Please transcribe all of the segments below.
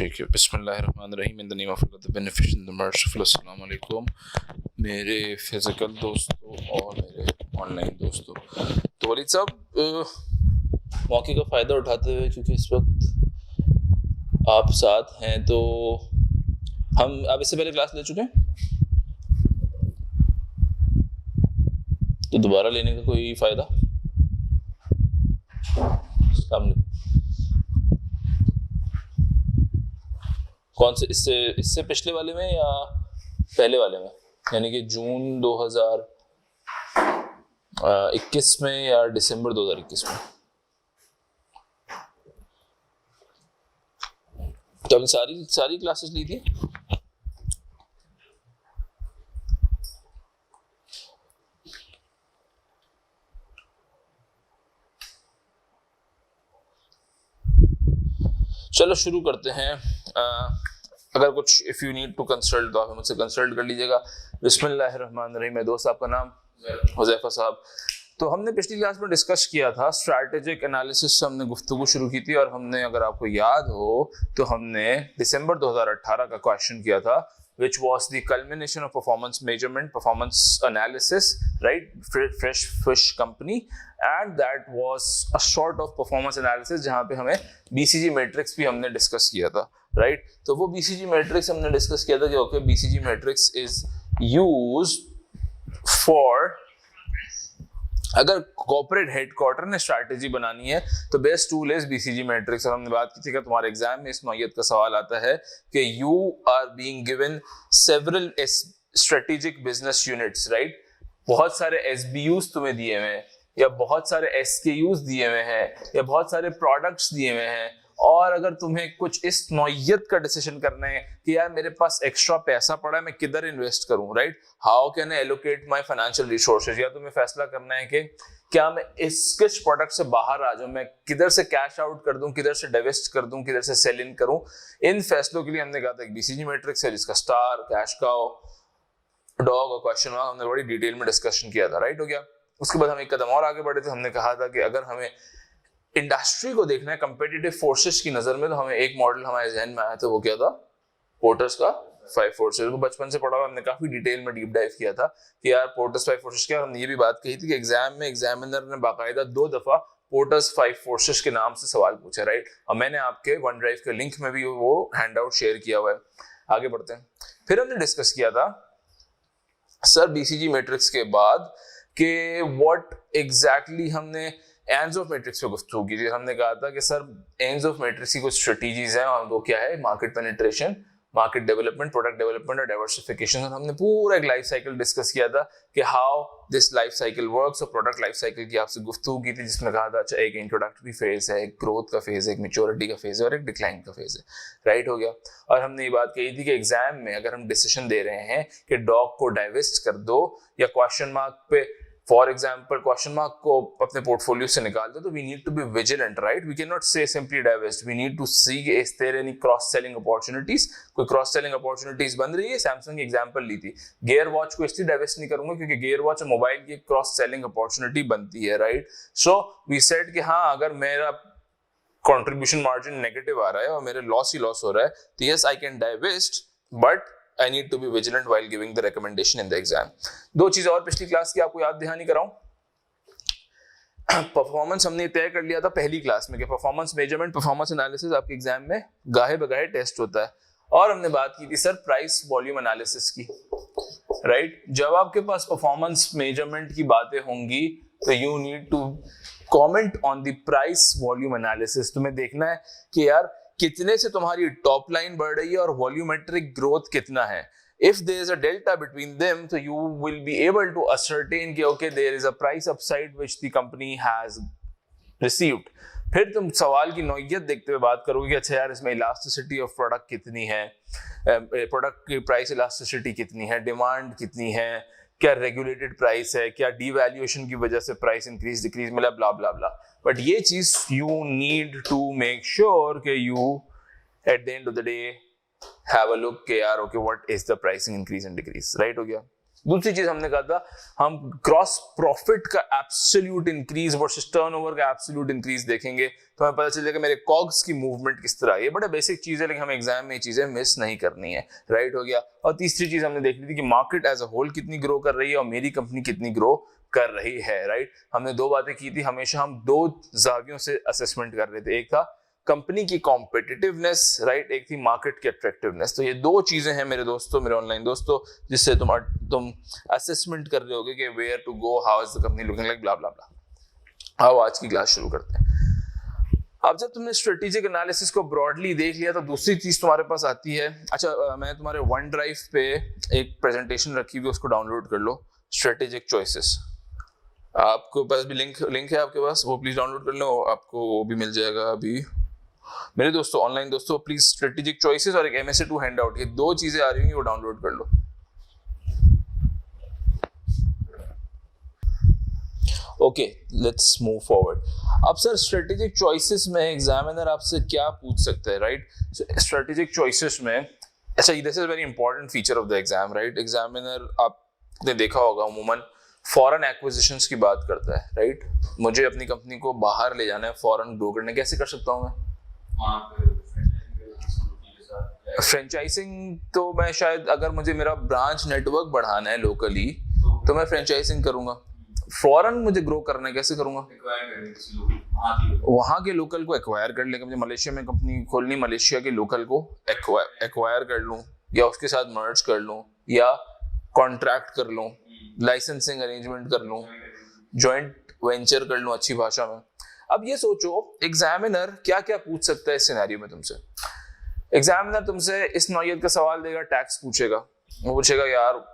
ठीक है, बिस्मिल्लाहिर्रहमानिर्रहीम। In the name of Allah the beneficent the merciful. अस्सलाम वालेकुम मेरे फिज़िकल दोस्तों और मेरे ऑनलाइन दोस्तों। तो वलीद साहब, मौके का फ़ायदा उठाते हुए, क्योंकि इस वक्त आप साथ हैं, तो आप इससे पहले क्लास ले चुके हैं, तो दोबारा लेने का कोई फ़ायदा? कौन से, इससे पिछले वाले में या पहले वाले में, यानी कि जून 2021 में या दिसंबर 2021 में? तो आपने सारी क्लासेस ली थी? चलो शुरू करते हैं। अगर कुछ if you need to consult तो आप मुझसे कंसल्ट कर लीजिएगा। बिस्मिल्लाहिर्रहमानिर्रहीम। मेरे दोस्त, आपका नाम? हुज़ैफा साहब। तो हमने पिछली क्लास में डिस्कस किया था स्ट्रैटेजिक एनालिसिस से, हमने गुफ्तगू शुरू की थी, और हमने, अगर आपको याद हो, तो हमने दिसंबर 2018 का क्वेश्चन किया था, which was the culmination of performance measurement, performance analysis, right? Fresh Fish Company, and that was a sort of performance analysis जहाँ पे हमें BCG matrix भी हमने डिस्कस किया था, right? तो वो BCG matrix हमने डिस्कस किया था कि okay, BCG matrix is used for, अगर कॉर्पोरेट हेडक्वार्टर ने स्ट्रैटेजी बनानी है तो best tool is BCG matrix. और हमने बात की थी कि तुम्हारे एग्जाम में इस नौयत का सवाल आता है कि you are being given several strategic business units, right? बहुत सारे एसबीयूज तुम्हें दिए हुए हैं, या बहुत सारे एसकेयूज दिए हुए हैं, या बहुत सारे प्रोडक्ट्स दिए हुए हैं, और अगर तुम्हें कुछ इस नौयत का डिसीजन करना है कि यार मेरे पास एक्स्ट्रा पैसा पड़ा है, मैं किधर इन्वेस्ट करूं, right? How can I allocate my financial resources, या तुम्हें फैसला करना है कि क्या मैं इस किस प्रोडक्ट से बाहर आ जाऊं, मैं किधर से कैश आउट कर दूं, किधर से डिवेस्ट कर दूं, किधर से सेल इन करूं। इन फैसलों के लिए हमने कहा था कि बीसीजी मैट्रिक्स है, जिसका स्टार, कैश काउ, डॉग और क्वेश्चन मार्क हमने बड़ी डिटेल में डिस्कशन किया था, राइट? हो गया। उसके बाद हम एक कदम और आगे बढ़े थे। हमने कहा था कि अगर हमें इंडस्ट्री को देखना है कंपेटिटिव फोर्सेस की नजर में, तो हमें एक मॉडल हमारे जहन में आया था, वो क्या था? पोर्टर्स का 5 फोर्सेस। वो बचपन से पढ़ा हुआ, हमने काफी डिटेल में डीप डाइव किया था कि यार पोर्टर्स 5 फोर्सेस क्या। हमने ये भी बात कही थी कि एग्जाम में एग्जामिनर ने बाकायदा 2 दफा पोर्टर्स 5 फोर्सेस के नाम से सवाल पूछा, राइट? और मैंने आपके वन ड्राइव के लिंक में भी वो हैंड आउट शेयर किया हुआ है। आगे बढ़ते हैं। फिर हमने डिस्कस किया था सर बीसीजी मैट्रिक्स के बाद कि व्हाट एग्जैक्टली हमने एंड्स ऑफ मैट्रिक्स पे गुफ्तगू की थी। हमने कहा था कि सर एंड्स ऑफ मैट्रिक्स की कुछ स्ट्रेटजीज हैं, और वो क्या है? Market penetration, market development, product development और डाइवर्सिफिकेशन। और हमने पूरा एक लाइफ साइकिल डिस्कस किया था कि how this life cycle works, और प्रोडक्ट लाइफ साइकिल की आपसे गुफ्तगू की थी, जिसमें कहा था अच्छा एक इंट्रोडक्टरी फेज है, एक ग्रोथ का फेज है, एक मैच्योरिटी का फेज है, और एक डिक्लाइन का फेज है, राइट? हो गया। और हमने ये बात कही थी कि एग्जाम में अगर हम डिसीजन दे रहे हैं कि डॉग को डाइवेस्ट कर दो, या क्वेश्चन मार्क पे, फॉर एग्जाम्पल क्वेश्चन मार्क को अपने पोर्टफोलियो से निकाल दो, तो we need to be vigilant, right? We can not say simply divest, we need to see is there any cross selling opportunities. कोई क्रॉस सेलिंग अपॉर्चुनिटीज बन रही है। सैमसंग की एग्जांपल ली थी, गियर वॉच को इसलिए डाइवेस्ट नहीं करूंगा क्योंकि गियर वॉच और मोबाइल की क्रॉस सेलिंग अपॉर्चुनिटी बनती है, राइट? सो वी सेड कि हाँ, अगर मेरा कंट्रीब्यूशन मार्जिन नेगेटिव आ रहा है और मेरे लॉस ही लॉस हो रहा है, तो yes I can divest, but I need to be vigilant while giving the recommendation in the exam. 2 चीजें और पिछली क्लास की आपको याद दहानी कराऊं। परफॉर्मेंस हमने तय कर लिया था पहली क्लास में कि परफॉर्मेंस मेजरमेंट, परफॉर्मेंस एनालिसिस आपके एग्जाम में गाहे बगाहे टेस्ट होता है। और हमने बात की थी सर प्राइस वॉल्यूम एनालिसिस की, राइट? जब आपके पास परफॉर्मेंस मेजरमेंट की बातें होंगी तो you need to comment on the price volume analysis. तुम्हें देखना है कि यार कितने से तुम्हारी टॉप लाइन बढ़ रही है और वॉल्यूमेट्रिक ग्रोथ कितना है। If there is a delta between them, so you will be able to ascertain कि okay, there is a price upside which the company has received. फिर तुम सवाल की नौयत देखते हुए बात करोगे कि अच्छा यार इसमें इलास्टिसिटी ऑफ प्रोडक्ट कितनी है, प्रोडक्ट की प्राइस इलास्टिसिटी कितनी है, डिमांड कितनी है, क्या रेगुलेटेड प्राइस है, क्या डीवैल्यूएशन की वजह से प्राइस इंक्रीज डिक्रीज मिला, ब्ला ब्ला ब्ला। बट ये चीज you need to make sure कि you at the end of the day have a look के यार okay what is the pricing increase and decrease, right? हो गया। दूसरी चीज हमने कहा था हम ग्रॉस प्रॉफिट का एब्सोल्यूट इंक्रीज वर्सेस टर्नओवर का एब्सोल्यूट इंक्रीज देखेंगे तो हमें पता चलेगा मेरे कॉग्स की मूवमेंट किस तरह है। ये बड़ा बेसिक चीज है लेकिन हमें एग्जाम में ये चीजें मिस नहीं करनी है, राइट हो गया। और तीसरी चीज हमने देख ली थी कि मार्केट एज अ होल कितनी ग्रो कर रही है और मेरी कंपनी कितनी ग्रो कर रही है, राइट। हमने दो बातें की थी, हमेशा हम दो जावियों से असेसमेंट कर रहे थे, एक था कंपनी की कॉम्पिटिटिवनेस, राइट, एक थी मार्केट की अट्रैक्टिवनेस। तो ये दो चीजें हैं मेरे दोस्तों, मेरे ऑनलाइन दोस्तों, जिससे तुम असेसमेंट कर रहे होगे कि where to go, how is the company looking like, blah blah blah. अब आज की क्लास शुरू करते हैं। अब जब तुमने स्ट्रेटेजिक एनालिसिस को ब्रॉडली देख लिया तो दूसरी चीज तुम्हारे पास आती है। अच्छा, मैं तुम्हारे वन ड्राइव पे एक प्रेजेंटेशन रखी हुई, उसको डाउनलोड कर लो, स्ट्रेटेजिक चॉइसेस। आपको पास भी लिंक है आपके पास, वो प्लीज डाउनलोड कर लो, आपको वो भी मिल जाएगा अभी। मेरे दोस्तों, ऑनलाइन दोस्तों, प्लीज स्ट्रेटेजिक चॉइसेस और एक MSA2 हैंडआउट, ये दो चीजें आ रही होंगी, वो डाउनलोड कर लो। Okay, let's move forward. अब सर स्ट्रेटेजिक चॉइसेस में एग्जामिनर आपसे क्या पूछ सकता है, राइट। स्ट्रेटेजिक चॉइसेस में, अच्छा, this is very important feature of the exam, right. Examiner आपने देखा होगा अमूमन फॉरेन एक्विजिशंस की बात करता है, राइट। मुझे अपनी कंपनी को बाहर ले जाना है, फॉरेन ग्रो करने, कैसे कर सकता हूँ मैं? फ्रेंचाइजिंग तो मैं शायद, अगर मुझे मेरा ब्रांच नेटवर्क बढ़ाना है लोकली तो मैं फ्रेंचाइजिंग करूंगा। फॉरेन मुझे ग्रो करना है, कैसे करूंगा? वहां के लोकल को एक्वायर कर लेंगे। मुझे मलेशिया में कंपनी खोलनी, मलेशिया के लोकल को एक्वायर कर लूं या उसके साथ मर्ज कर लूं या कॉन्ट्रैक्ट कर लूं, लाइसेंसिंग अरेंजमेंट कर लूं, जॉइंट वेंचर कर लूं अच्छी भाषा में। अब ये सोचो एग्जामिनर क्या क्या पूछ सकता है इस सिनेरियो में तुमसे। एग्जामिनर तुमसे इस नौयत का सवाल देगा, टैक्स पूछेगा। वो पूछेगा यार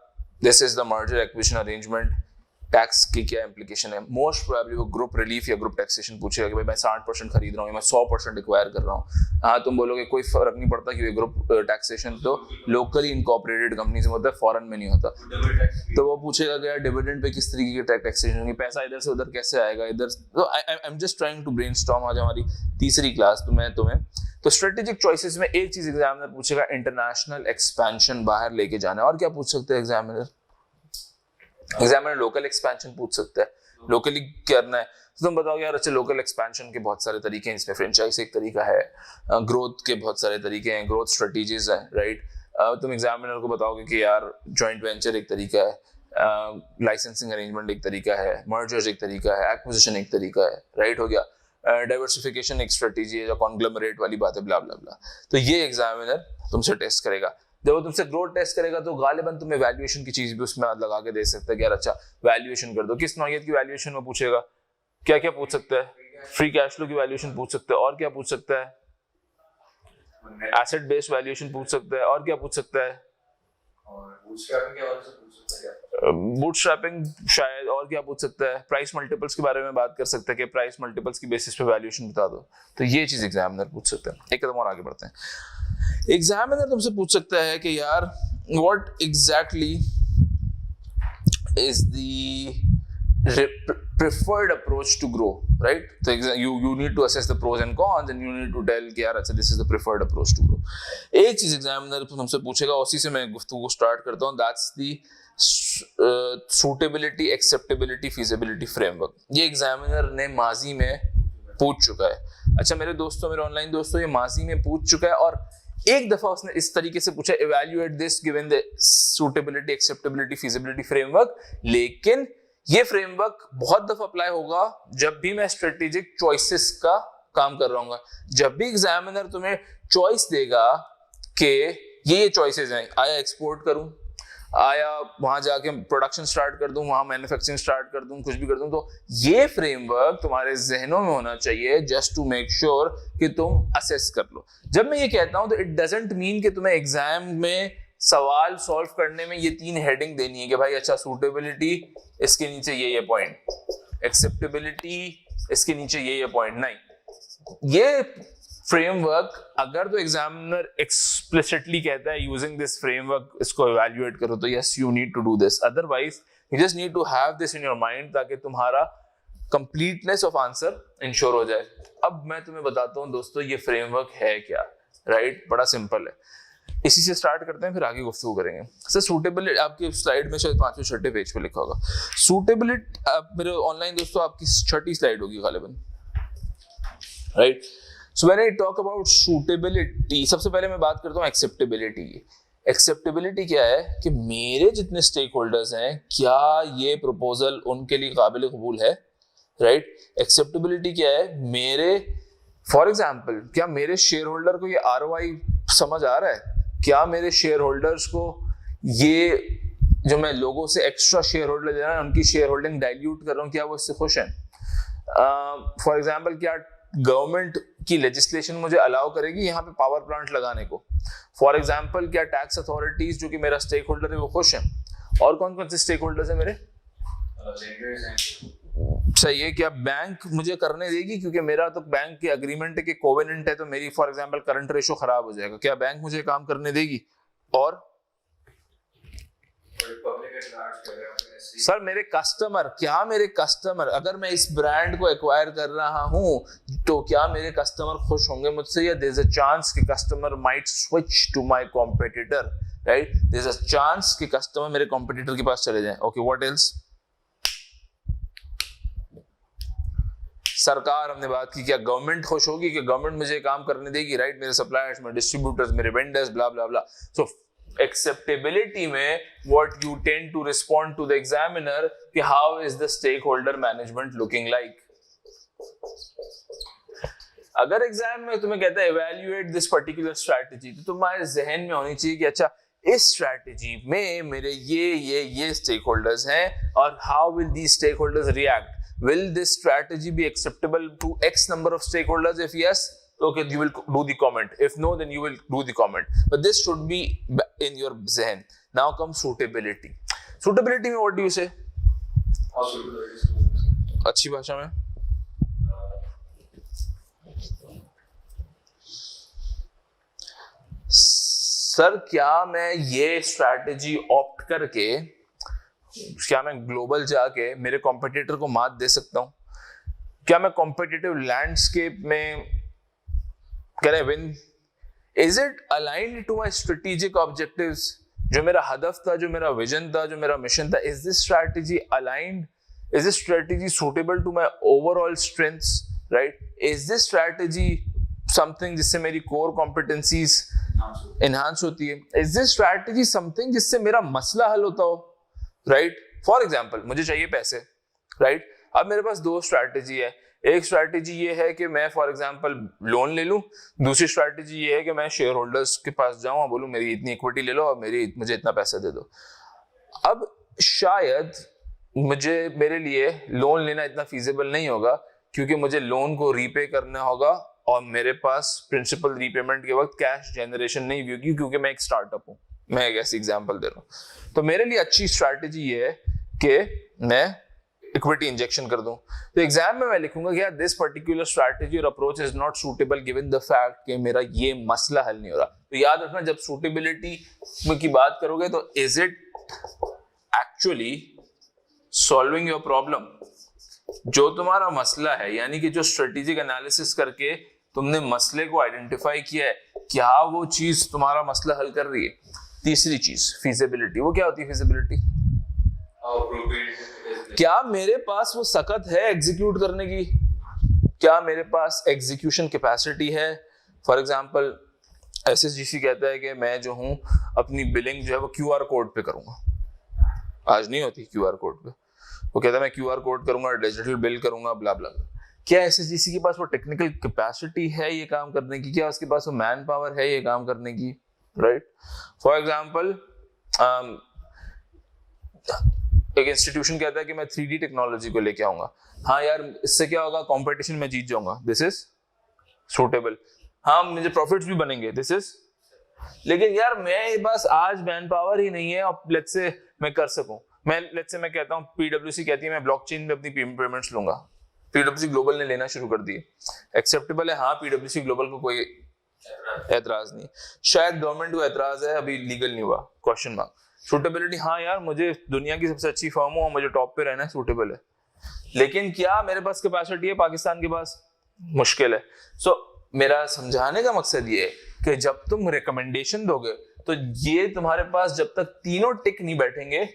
this is the merger acquisition arrangement, tax की क्या इम्प्लीकेशन है। मोस्ट प्रोबेबली वो ग्रुप रिलीफ या ग्रुप टैक्सेशन पूछेगा कि भाई मैं 60% खरीद रहा हूँ, मैं 100% एक्वायर कर रहा हूँ। हाँ, तुम बोलोगे कोई फर्क नहीं पड़ता कि ग्रुप टैक्सेशन तो लोकली इनकॉर्पोरेटेड कंपनी में होता है, फॉरेन में नहीं होता। तो वो पूछेगा कि यार डिविडेंड पे किस तरीके की टैक्सेशन होगी, पैसा इधर से उधर कैसे आएगा, इधर। तो I am just trying to brainstorm, आज हमारी तीसरी क्लास। तो मैं तुम्हें तो स्ट्रेटेजिक चॉइसेस में एक चीज एग्जामिनर पूछेगा, इंटरनेशनल एक्सपेंशन, बाहर लेके जाना है। और क्या पूछ सकते हैं एग्जामिनर? एग्जामिनर लोकल एक्सपेंशन पूछ सकता है, लोकली करना है। तो तुम बताओ यार, अच्छा लोकल एक्सपेंशन के बहुत सारे तरीके हैं, इसमें फ्रेंचाइज एक तरीका है, ग्रोथ के बहुत सारे तरीके हैं, ग्रोथ स्ट्रेटेजीज है, राइट। तुम एग्जामिनर को बताओगे कि यार जॉइंट वेंचर एक तरीका है, लाइसेंसिंग अरेंजमेंट एक तरीका है, मर्जर्स एक तरीका है, एक्विजिशन एक तरीका है, राइट हो गया। डाइवर्सिफिकेशन एक स्ट्रेटेजी है, कॉन्ग्लोमरेट वाली बात है, ब्ला ब्ला ब्ला। तो ये एग्जामिनर तुमसे टेस्ट करेगा। जब वो तुमसे ग्रोथ टेस्ट करेगा तो गालिबन तुम्हें वैल्यूएशन की चीज भी उसमें लगा के दे सकता है कि यार अच्छा वैल्यूएशन कर दो। किस नौयत की वैल्यूएशन में पूछेगा? क्या क्या पूछ सकता है? फ्री कैश फ्लो की वैल्यूएशन पूछ सकता है। और क्या पूछ सकता है? एसेट बेस्ड वैल्यूएशन पूछ सकता है। और क्या पूछ सकता है? बूटस्ट्रैपिंग शायद। और क्या पूछ सकता है? प्राइस मल्टीपल्स के बारे में बात कर सकता है कि प्राइस मल्टीपल्स की बेसिस पे वैल्यूएशन बता दो। तो ये चीज एग्जामिनर पूछ सकता है। एक कदम और आगे बढ़ते हैं। एग्जामिनर तुमसे पूछ सकता है कि यार what exactly is the preferred approach to grow, right? So you need to assess the pros and cons and you need to tell कि यार अच्छा this is the preferred approach to grow। एक चीज एग्जामिनर तुमसे पूछेगा, उसी से मैं गुफ्तगू स्टार्ट करता हूँ, that's the suitability, acceptability, feasibility framework। ये एग्जामिनर ने माजी में पूछ चुका है। अच्छा मेरे दोस्तों, मेरे ऑनलाइन दोस्तों, ये माजी में पूछ चुका है और एक दफा उसने इस तरीके से पूछा, evaluate this given the suitability, acceptability, feasibility framework। लेकिन ये फ्रेमवर्क बहुत दफा अप्लाई होगा जब भी मैं स्ट्रेटेजिक चॉइसेस का काम कर रहा हूँ। जब भी एग्जामिनर तुम्हें चॉइस देगा कि ये चॉइसेस हैं, आया एक्सपोर्ट करूं, आया वहां जाके प्रोडक्शन स्टार्ट कर दूं, वहां मैन्युफैक्चरिंग स्टार्ट कर दूं, कुछ भी कर दूं, तो ये फ्रेमवर्क तुम्हारे जहनों में होना चाहिए जस्ट टू मेक श्योर कि तुम असेस कर लो। जब मैं ये कहता हूं तो इट डजंट मीन कि तुम्हें एग्जाम में सवाल सॉल्व करने में ये 3 हेडिंग देनी है कि भाई अच्छा सूटेबिलिटी इसके नीचे ये पॉइंट, एक्सेप्टेबिलिटी इसके नीचे ये पॉइंट। नहीं, ये फ्रेमवर्क अगर तो एग्जामिनर एक्सप्लिसिटली कहता है यूजिंग दिस फ्रेमवर्क इसको इवैल्यूएट करो तो yes you need to do this, otherwise you just need to have this in your mind ताकि तुम्हारा कंप्लीटनेस ऑफ आंसर इंश्योर हो जाए। अब मैं तुम्हें बताता हूं दोस्तों ये फ्रेमवर्क है क्या, राइट? बड़ा सिंपल है। इसी से स्टार्ट करते हैं, फिर आगे गुफ्तगू करेंगे। सर सूटेबिलिटी आपके स्लाइड में शायद 5वें 6ठे पेज पे लिखा होगा सूटेबिलिटी। मेरे ऑनलाइन दोस्तों आपकी 6ठी स्लाइड होगी गालिबन, right. So when I talk about suitability, सबसे पहले मैं बात करता हूँ एक्सेप्टेबिलिटी की। एक्सेप्टेबिलिटी क्या है कि मेरे जितने स्टेक होल्डर्स हैं, क्या ये प्रपोजल उनके लिए काबिल कबूल है, राइट। एक्सेप्टेबिलिटी क्या है, मेरे फॉर एग्जाम्पल क्या मेरे शेयर होल्डर को ये ROI समझ आ रहा है, क्या मेरे शेयर होल्डर्स को ये जो मैं लोगों से एक्स्ट्रा शेयर होल्डर ले रहा हूं, उनकी शेयर होल्डिंग डाइल्यूट कर रहा हूं, क्या वो इससे खुश हैं। फॉर एग्जाम्पल क्या गवर्नमेंट की लेजिस्लेशन मुझे अलाउ करेगी यहाँ पे पावर प्लांट लगाने को। फॉर एग्जाम्पल क्या टैक्स अथॉरिटीज जो कि मेरा स्टेक होल्डर है वो खुश हैं। और कौन कौन से स्टेक होल्डर्स हैं मेरे, सही है, क्या बैंक मुझे करने देगी, क्योंकि मेरा तो बैंक के एग्रीमेंट है कि कोवेनेंट है, तो मेरी फॉर एग्जांपल करंट रेशो खराब हो जाएगा, क्या बैंक मुझे काम करने देगी। और सर मेरे कस्टमर, क्या मेरे कस्टमर, अगर मैं इस ब्रांड को एक्वायर कर रहा हूं तो क्या मेरे कस्टमर खुश होंगे मुझसे, या देयर इज अ चांस कि customer might switch to my competitor, right. There is a chance कि कस्टमर मेरे कॉम्पिटिटर के पास चले जाएं। Okay, what else. सरकार हमने बात की, क्या गवर्नमेंट खुश होगी कि गवर्नमेंट मुझे काम करने देगी, राइट। मेरे सप्लायर्स, मेरे डिस्ट्रीब्यूटर्स, मेरे vendors, blah blah blah. So acceptability में what you tend to respond to the examiner कि how is the stakeholder management looking like. अगर एग्जाम में तुम्हें कहता है इवैल्यूएट दिस पर्टिकुलर स्ट्रैटेजी, तो तुम्हारे जहन में होनी चाहिए कि अच्छा इस स्ट्रैटेजी में मेरे ये स्टेक होल्डर्स हैं, और how will these stakeholders react. Will this strategy be acceptable to X number of stakeholders? If yes, okay, you will do the comment. If no, then you will do the comment. But this should be in your zehn. Now comes suitability. Suitability में what do you say? अच्छी भाषा में sir क्या मैं ये strategy opt करके, क्या मैं ग्लोबल जाके मेरे कॉम्पिटिटर को मात दे सकता हूं, क्या मैं कॉम्पिटिटिव लैंडस्केप में can I win, is it aligned to my strategic objectives, जो मेरा हदफ था, जो मेरा विजन था, जो मेरा मिशन था, is this strategy aligned, is this strategy suitable to my overall strengths, right. Is this strategy something जिससे मेरी कोर कॉम्पिटेंसीज एनहांस होती है, इज दिस स्ट्रैटेजी समथिंग जिससे मेरा मसला हल होता हो, राइट। फॉर एग्जाम्पल मुझे चाहिए पैसे, राइट। अब मेरे पास दो स्ट्रैटेजी है, एक स्ट्रैटेजी ये है कि मैं फॉर एग्जाम्पल लोन ले लूं, दूसरी स्ट्रैटेजी ये है कि मैं शेयर होल्डर्स के पास जाऊं और बोलूं मेरी इतनी इक्विटी ले लो और मुझे इतना पैसा दे दो। अब शायद मेरे लिए लोन लेना इतना फीजिबल नहीं होगा, क्योंकि मुझे लोन को रीपे करना होगा और मेरे पास प्रिंसिपल रीपेमेंट के वक्त कैश जनरेशन नहीं होगी, क्योंकि मैं एक स्टार्टअप हूं। मैं एक ऐसी एग्जांपल दे रहा हूं। तो मेरे लिए अच्छी स्ट्रैटेजी ये है कि मैं इक्विटी इंजेक्शन कर दूं। तो एग्जाम में मैं लिखूंगा कि यार दिस पर्टिकुलर स्ट्रैटेजी और approach is not suitable given the fact कि मेरा ये मसला हल नहीं हो रहा। तो याद रखना, जब सूटेबिलिटी की बात करोगे तो is it actually solving your problem, जो तुम्हारा मसला है, यानी कि जो स्ट्रेटेजिक एनालिसिस करके तुमने मसले को आइडेंटिफाई किया है, क्या वो चीज तुम्हारा मसला हल कर रही है। तीसरी चीज फिजिबिलिटी, वो क्या होती है फिजिबिलिटी, क्या मेरे पास वो सकत है एग्जीक्यूट करने की, क्या मेरे पास एग्जीक्यूशन कैपेसिटी है। फॉर एग्जांपल SSGC कहता है कि मैं जो हूं अपनी बिलिंग जो है वो QR कोड पे करूंगा, आज नहीं होती QR कोड पे, वो कहता है मैं QR कोड करूंगा, डिजिटल बिल करूंगा, ब्ला ब्ला। क्या SSGC के पास वो टेक्निकल कैपेसिटी है ये काम करने की, क्या उसके पास वो मैन पावर है ये काम करने की, राइट। फॉर एग्जांपल एक इंस्टीट्यूशन कहता है कि मैं 3D टेक्नोलॉजी को लेके आऊंगा, हाँ यार इससे क्या होगा, कंपटीशन में जीत जाऊंगा, दिस इज सूटेबल, हाँ मुझे प्रॉफिट्स भी बनेंगे, दिस इज। लेकिन यार मेरे पास आज मैन पावर ही नहीं है, अब लेट्स से मैं कर सकूं, मैं कहता हूं PwC कहती है मैं ब्लॉकचेन में अपनी पेमेंट्स लूंगा, PwC ग्लोबल ने लेना शुरू कर दिए, एक्सेप्टेबल है, हाँ PwC ग्लोबल को कोई एतराज नहीं, शायद गवर्नमेंट को एतराज है, अभी लीगल नहीं हुआ, क्वेश्चन मार्क। सूटेबिलिटी, हाँ यार मुझे दुनिया की सबसे अच्छी फर्म हो, मुझे टॉप पे रहना है, सूटेबल है, लेकिन क्या मेरे पास कैपेसिटी है पाकिस्तान के पास, मुश्किल है। सो मेरा समझाने का मकसद ये है कि जब तुम रिकमेंडेशन दोगे तो ये तुम्हारे पास जब तक तीनों टिक नहीं बैठेंगे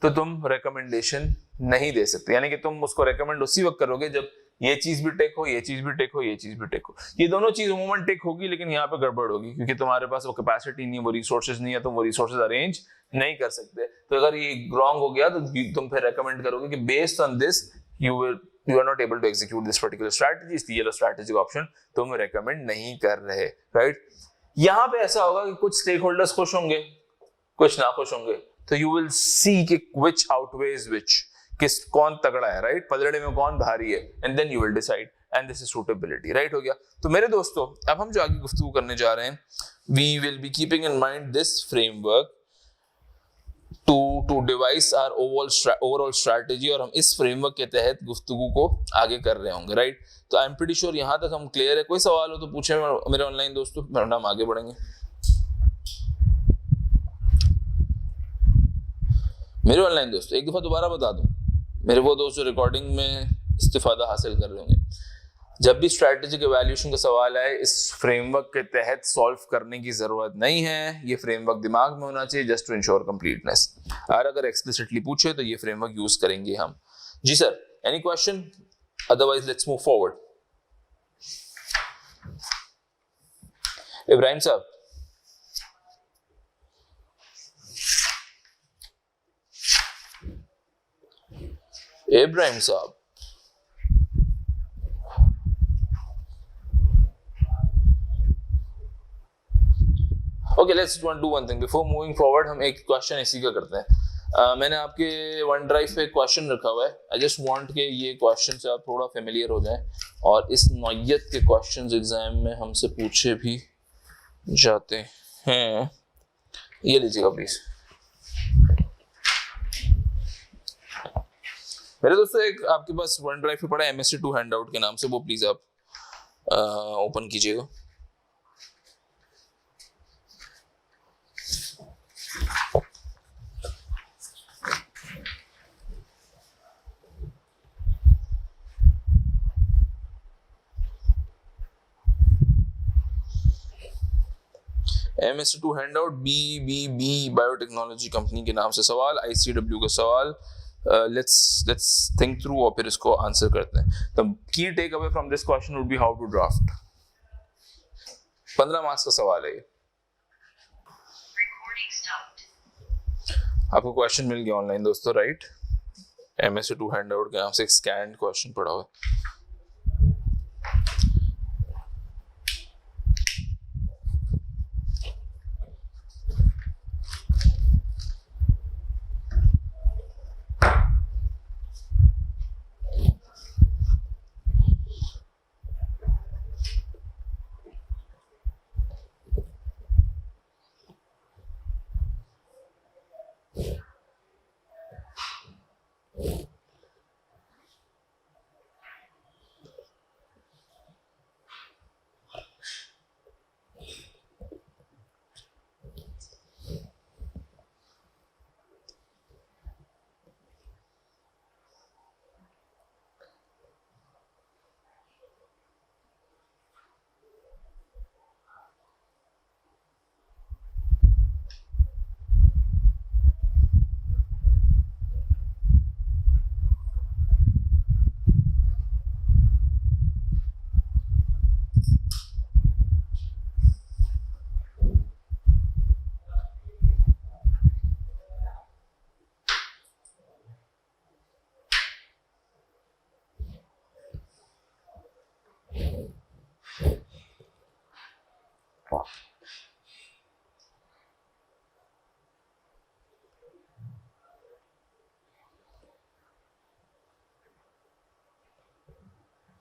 तो तुम रिकमेंडेशन नहीं दे सकते। यानी कि तुम उसको रिकमेंड उसी वक्त करोगे जब ये चीज भी टिक हो, ये चीज भी टिक हो, ये चीज भी टिक हो। ये दोनों चीज उमूमन टिक होगी, लेकिन यहाँ पे गड़बड़ होगी क्योंकि तुम्हारे पास वो कैपेसिटी नहीं है, वो रिसोर्सेज नहीं है, तुम वो रिसोर्सेज अरेंज नहीं कर सकते। तो अगर ये रॉन्ग हो गया तो तुम फिर रेकमेंड करोगे कि based on this you are not able to execute this particular strategy, इसलिए ये स्ट्रैटेजिक ऑप्शन तुम रेकमेंड नहीं कर रहे, राइट। यहाँ पे ऐसा होगा कि कुछ स्टेक होल्डर्स खुश होंगे, कुछ ना खुश होंगे, तो यू विल सी कि व्हिच आउटवेज व्हिच, किस कौन तगड़ा है, राइट, पलड़े में कौन भारी है, and then you will decide, and this is suitability, right, हो गया। तो मेरे दोस्तों अब हम जो आगे गुफ्तगू करने जा रहे हैं, we will be keeping in mind this framework to devise our overall strategy, और हम इस फ्रेमवर्क के तहत गुफ्तगू को आगे कर रहे होंगे, राइट। तो आई एम प्रीटी श्योर यहाँ तक हम क्लियर है। कोई सवाल हो तो पूछे मेरे ऑनलाइन दोस्तों, वरना हम आगे बढ़ेंगे। मेरे ऑनलाइन दोस्तों एक दफा दोबारा बता दूं, मेरे वो दोस्त जो रिकॉर्डिंग में इस्तिफादा हासिल कर रहे होंगे, जब भी स्ट्रैटेजिक इवैल्यूएशन का सवाल आए इस फ्रेमवर्क के तहत सॉल्व करने की जरूरत नहीं है। ये फ्रेमवर्क दिमाग में होना चाहिए जस्ट टू इंश्योर कंप्लीटनेस। और अगर एक्सप्लिसिटली पूछे तो ये फ्रेमवर्क यूज करेंगे हम। जी sir, any question? Otherwise let's move forward. Ibrahim साहब, इब्राहिम साहब, okay, let's do one thing before moving forward. हम एक क्वेश्चन इसी का करते हैं। मैंने आपके वन ड्राइव पे एक क्वेश्चन रखा हुआ है। आई जस्ट वांट के ये क्वेश्चन से आप थोड़ा फेमिलियर हो जाएं और इस नौयत के क्वेश्चंस एग्जाम में हमसे पूछे भी जाते हैं। ये लीजिएगा प्लीज। मेरे दोस्तों एक आपके पास वन ड्राइव पे पड़ा है MSc2 हैंडआउट के नाम से, वो प्लीज आप ओपन कीजिएगा। MSc2 handout BBB biotechnology company के नाम से सवाल, ICW का सवाल। लेट्स थिंक थ्रू और फिर इसको आंसर करते हैं। The key takeaway from this question would be how to draft. 15 marks का सवाल है ये। आपको क्वेश्चन मिल गया ऑनलाइन दोस्तों, राइट। MSc2 हैंडआउट के नाम से एक स्कैन्ड क्वेश्चन पड़ा हुआ है।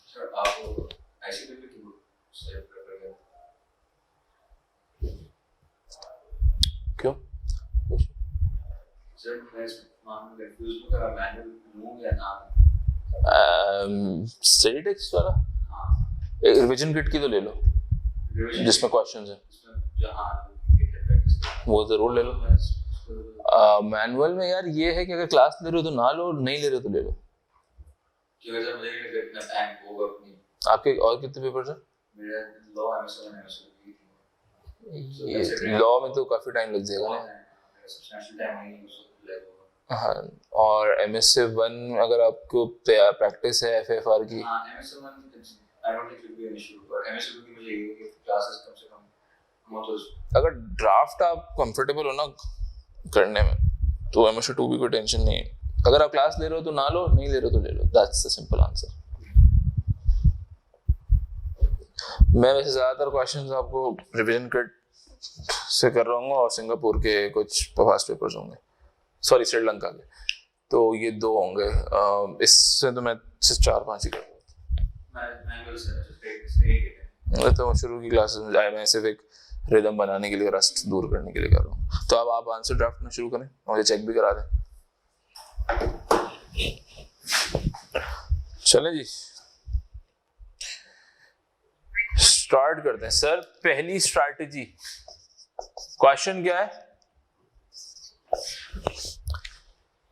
सर आप ICW की बुक से प्रेफर करते क्यों? सर मैं मान कंफ्यूज हूं कि मैनुअल लूं या ना। स्टडी टेक्स्ट वाला? हां, रिवीजन किट की तो ले लो जिसमें क्वेश्चंस हैं। जहां प्रैक्टिस वो जरूर ले लो। मैनुअल में यार ये है कि अगर क्लास ले रहे हो तो ना लो, नहीं ले रहे हो तो ले लो। क्योंकि सर मुझे नहीं इतना टाइम होगा अपनी। आपके और कितने पेपर्स हैं? मेरा लॉ MSc1 MSc2 ये लॉ में तो काफी टाइम लग जाएगा ना। सब्सटेंशियल टाइम नहीं लगेगा। हाँ, और MS1 अगर आपको प्रैक्टिस है FFR की। हाँ, MS1 I don't think it will be an issue, but MS2 की मुझे ये कि क्लासेस कम से कम हो तो अगर ड्राफ्ट आप कंफर्टेबल हो ना करने में तो MS2 भी कोई टेंशन नहीं है। अगर आप क्लास ले रहे हो तो ना लो, नहीं ले रहे हो तो ले लो, दैट्स द सिंपल आंसर। मैं वैसे ज्यादातर क्वेश्चंस आपको रिवीजन किट से कर रहा हूँ और सिंगापुर के कुछ पास्ट पेपर्स होंगे, सॉरी श्रीलंका के, तो ये 2 होंगे। इससे तो मैं सिर्फ 4-5 ही करूँगा। मैं तो शुरू की क्लासेस में जाए, मैं सिर्फ एक रिदम बनाने के लिए, रस्ट दूर करने के लिए कर रहा हूँ। तो अब आप आंसर ड्राफ्ट में शुरू करें, मुझे चेक भी करा दें। चलें जी, स्टार्ट करते हैं। सर पहली स्ट्रैटेजी, क्वेश्चन क्या है?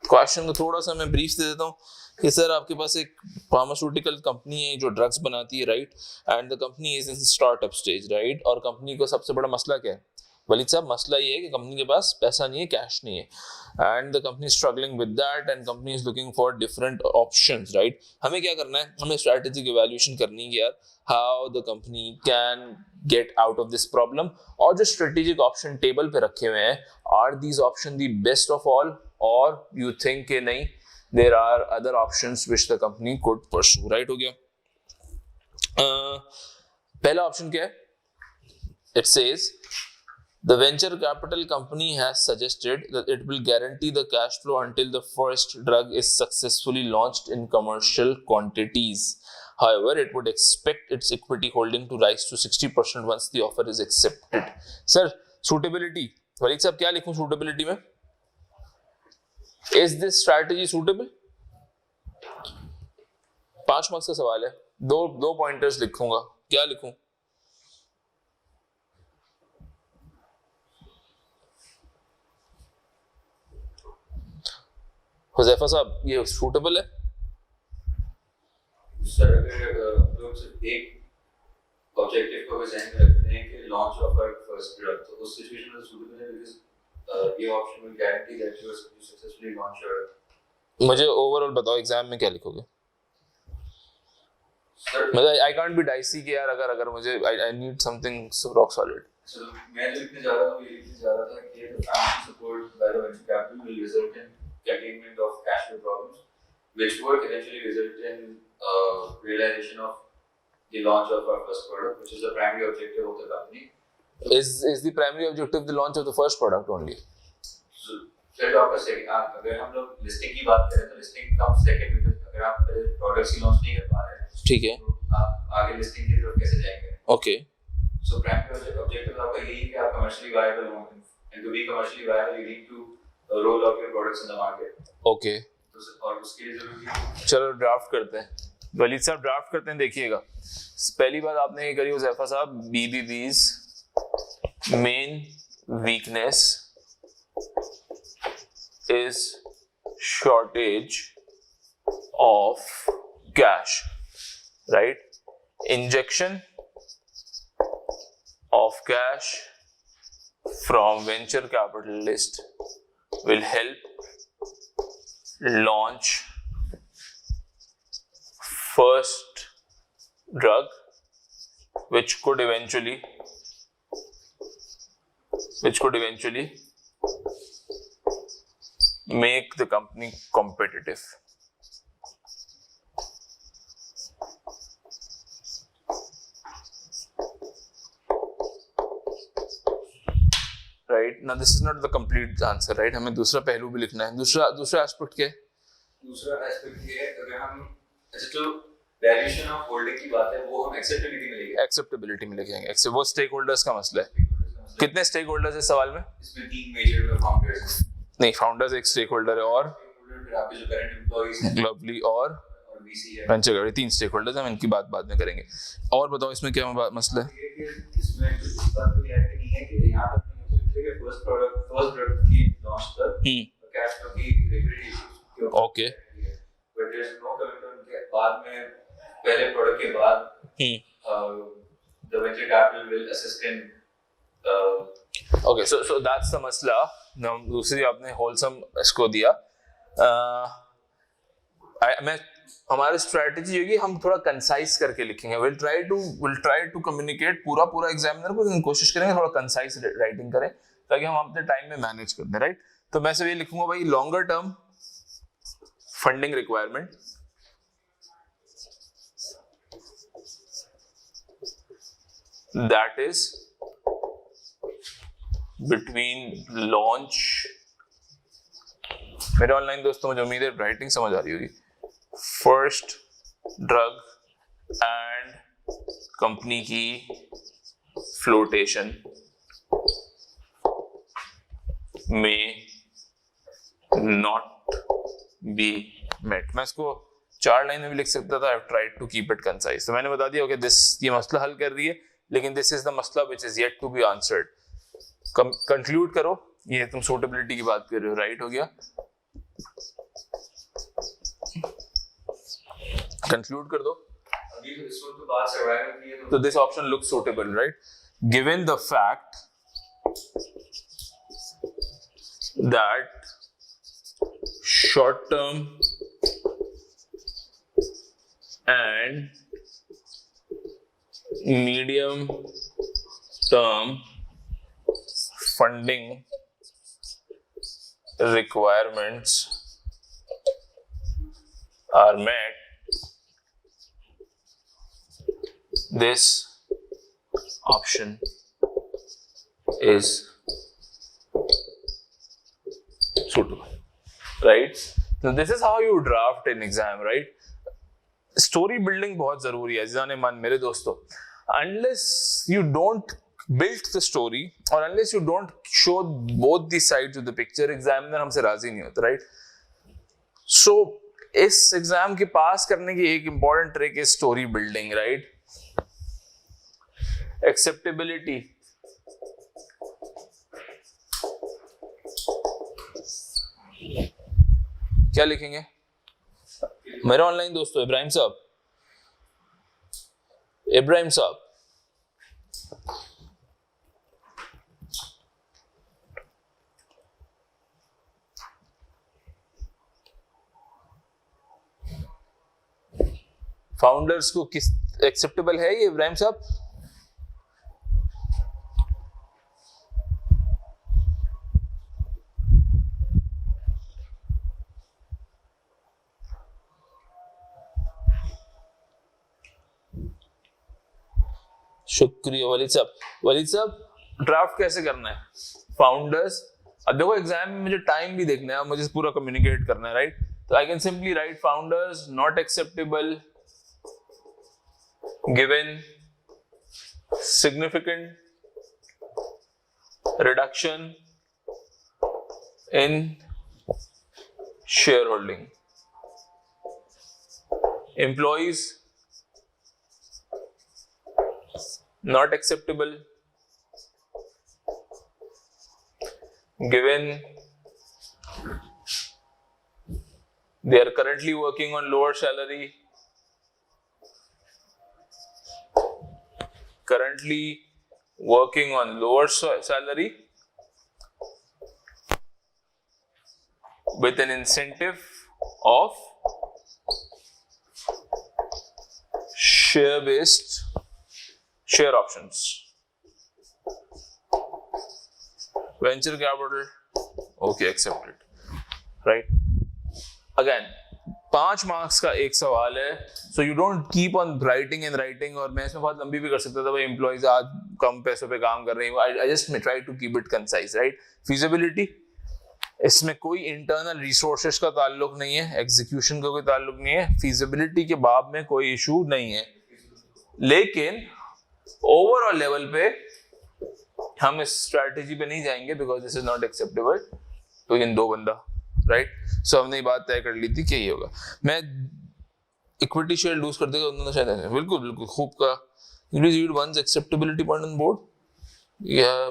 क्वेश्चन को थोड़ा सा मैं ब्रीफ दे देता हूँ कि सर आपके पास एक फार्मास्यूटिकल कंपनी है जो ड्रग्स बनाती है, right, and the company is in startup stage, right, और कंपनी को सबसे बड़ा मसला क्या है वलीद साहब? मसला ये है कि कंपनी के पास पैसा नहीं है, कैश नहीं है, and the company struggling with that and company is looking for different options, right. हमें क्या करना है? हमें स्ट्रैटेजी की इवैल्यूएशन करनी है यार, how the company can get out of this problem, और जो स्ट्रेटेजिक ऑप्शन टेबल पे रखे हुए हैं, are these option the best of all, और यू थिंक कि नहीं there are other options which the company could pursue, right? हो गया। पहला ऑप्शन क्या है? It says the venture capital company has suggested that it will guarantee the cash flow until the first drug is successfully launched in commercial quantities. However, it would expect its equity holding to rise to 60% once the offer is accepted. Sir, suitability, Waleed साहब क्या लिखूं suitability में? Is this strategy suitable? 5 marks का सवाल है, दो pointers लिखूंगा, क्या लिखूं? हुज़ैफा साहब ये सूटेबल है? सर अगर हम लोग सिर्फ एक ऑब्जेक्टिव को ध्यान में रखते हैं कि launch of our first drug, तो उस सिचुएशन में सूटेबल है बिकॉज़ ये option will guarantee that you successfully launch your. मुझे ओवरऑल बताओ एग्जाम में क्या लिखोगे? मतलब आई कांट बी डाइसी कि यार अगर मुझे I need something rock solid. So मैं जो लिखने जा रहा हूं, ये लिखने जा रहा था कि the financial support by the venture capital will result in containment of cash flow problems, which would eventually result in realization of the launch of our first product, which is the primary objective of the company. Is the primary objective the launch of the first product only? So, फिर वापस से अगर हम लोग listing की बात करें तो लिस्टिंग कम सेकंड, बिकॉज़ अगर आप पहले प्रोडक्ट्स ही लॉन्च नहीं कर पा रहे हैं, ठीक है, तो आप आगे लिस्टिंग की तरफ कैसे जाएंगे? ओके, सो प्राइमरी ऑब्जेक्टिव आपका यही है कि आप कमर्शियली वायबल हो, and to be commercially viable you need to roll out your products in the market. Okay, और उसके लिए जरूरी है। चलो ड्राफ्ट करते हैं, वलीद साहब ड्राफ्ट करते हैं। देखिएगा पहली बात आपने ये करी हुज़ैफा साहब, BBB's main weakness is shortage of cash, right? Injection of cash from venture capitalist will help launch first drug which could eventually make the company competitive. Right? Now this is not the complete answer, right? हमें दूसरा पहलू भी लिखना है। दूसरा aspect क्या है? दूसरा एस्पेक्ट ये है, अगर हम अच्छा जो वैल्यूएशन ऑफ होल्डिंग की बात है वो हम एक्सेप्टेबिलिटी में लिखेंगे। एक्सेप्टेबिलिटी में लिखेंगे। वो स्टेक होल्डर्स का मसला है। कितने स्टेक होल्डर्स इस सवाल में? इसमें 3 मेजर फाउंडर्स। नहीं, फाउंडर्स एक स्टेक होल्डर है, और फिर आपके जो करंट एम्प्लॉइज हैं, लवली और VC है, वेंचर कैपिटल, 3 स्टेक होल्डर्स हैं, इनकी बात बाद में करेंगे। और बताओ इसमें क्या मसला है? इसमें कुछ बात तो क्लियर नहीं है कि यहाँ तक मुझे लगता है कि फर्स्ट प्रोडक्ट की लॉन्च तक कैश फ्लो की liquidity issues, okay, but there is no commitment के बाद में पहले प्रोडक्ट के बाद the venture capital will assist in okay, so that's the मसला। दूसरी आपने होलसम इसको दिया। मैं हमारी स्ट्रेटजी होगी, हम थोड़ा कंसाइज करके लिखेंगे। विल ट्राई टू कम्युनिकेट पूरा एग्जामिनर को, लेकिन कोशिश करेंगे थोड़ा कंसाइज राइटिंग करें ताकि हम अपने टाइम में मैनेज कर दें, राइट। तो मैं सिर्फ ये लिखूंगा भाई, longer term funding requirement, that is between launch, मेरे ऑनलाइन दोस्तों मुझे उम्मीद है राइटिंग समझ आ रही होगी, फर्स्ट ड्रग एंड कंपनी की फ्लोटेशन में नॉट बी मेट। मैं इसको 4 लाइन में भी लिख सकता था, I have tried to keep it concise. तो मैंने बता दिया ओके दिस, ये मसला हल कर रही है, लेकिन दिस इज द मसला which is yet to be answered. Conclude करो, ये तुम सूटेबिलिटी की बात कर रहे हो, राइट हो गया। कंक्लूड कर दो। अभी तो इस वक्त तो बात सर्वाइवल की है, तो this option looks suitable, right, given the fact that short term and medium term funding requirements are met, this option is suitable, right? So this is how you draft an exam, right? Story building बहुत जरूरी है जाने मन मेरे दोस्तों। Unless you don't build the story or unless you don't show both the sides of the picture, examiner हमसे राजी नहीं होता, right? So इस एग्जाम के पास करने की एक important trick is story building, right? Acceptability, क्या लिखेंगे मेरे ऑनलाइन दोस्तों? इब्राहिम साहब, फाउंडर्स को किस एक्सेप्टेबल है ये इब्राहिम साहब? शुक्रिया वलीद साहब ड्राफ्ट कैसे करना है फाउंडर्स? अब देखो एग्जाम में मुझे टाइम भी देखना है, मुझे पूरा कम्युनिकेट करना है, राइट? तो I can simply write founders not acceptable given significant reduction in share holding, employees not acceptable given they are currently working on lower salary, with an incentive of share options, venture capital, okay, accepted, right? Again 5 marks का एक सवाल है, so you don't keep on writing and writing, और मैं इसमें बहुत लंबी भी कर सकता था भाई, एम्प्लॉइज आज कम पैसों पे काम कर रहे हैं, I just try to keep it concise, right? Feasibility, इसमें कोई इंटरनल रिसोर्सेज का ताल्लुक नहीं है, एग्जीक्यूशन का कोई ताल्लुक नहीं है, फीजिबिलिटी के बाब में कोई इशू नहीं है, लेकिन ओवरऑल लेवल पे हम इस स्ट्रैटेजी पे नहीं जाएंगे because this is not acceptable to in 2 बंदा, राइट? सो हमने ये बात तय कर ली थी कि ये होगा। मैं इक्विटी शेयर लूज कर देगा उन्होंने शायद, बिल्कुल खूब का increase read once acceptability point on board, या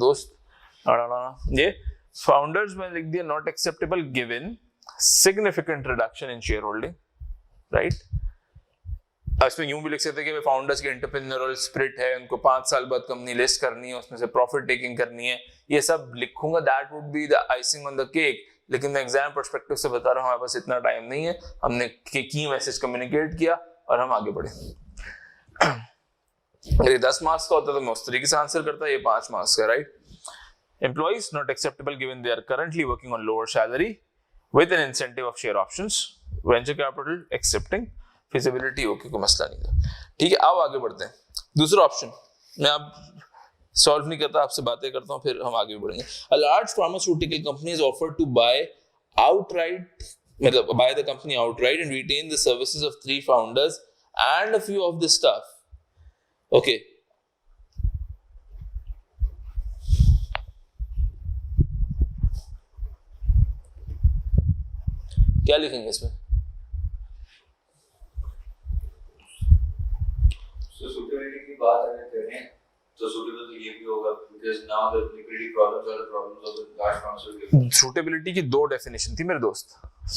दोस्त ये फाउंडर्स में लिख दिया not acceptable given significant reduction in shareholding, right? इसमें यूं भी लिख सकते हैं कि फाउंडर्स की एंटरप्रेन्योरल स्पिरिट है, उनको 5 साल बाद कंपनी लिस्ट करनी है, उसमें से प्रॉफिट टेकिंग करनी है, ये सब लिखूंगा, that would be the icing on the cake. लेकिन मैं एग्जाम पर्सपेक्टिव से बता रहा हूँ, हमारे पास इतना टाइम नहीं है, हमने की मैसेज कम्युनिकेट किया और हम आगे बढ़े। अगर 10 मार्क्स का होता तो मैं उस तरीके से आंसर करता, ये 5 मार्क्स का, right. Employees not acceptable given they are currently working on lower salary with an incentive of share options. Venture capital accepting, feasibility okay, कोई मसला नहीं था, ठीक है। अब आगे बढ़ते हैं। दूसरा ऑप्शन मैं अब सॉल्व नहीं करता, आपसे बातें करता हूँ, फिर हम आगे बढ़ेंगे। A large pharmaceutical company is offered to buy outright, मतलब buy the company outright and retain the services of 3 founders and a few of the staff. Okay. क्या लिखेंगे इसमें? So suitability की बात अगर करें तो suitable तो ये भी होगा because now the liquidity problems are the problems of the large pharmaceutical. Suitability की 2 डेफिनेशन थी मेरे दोस्त।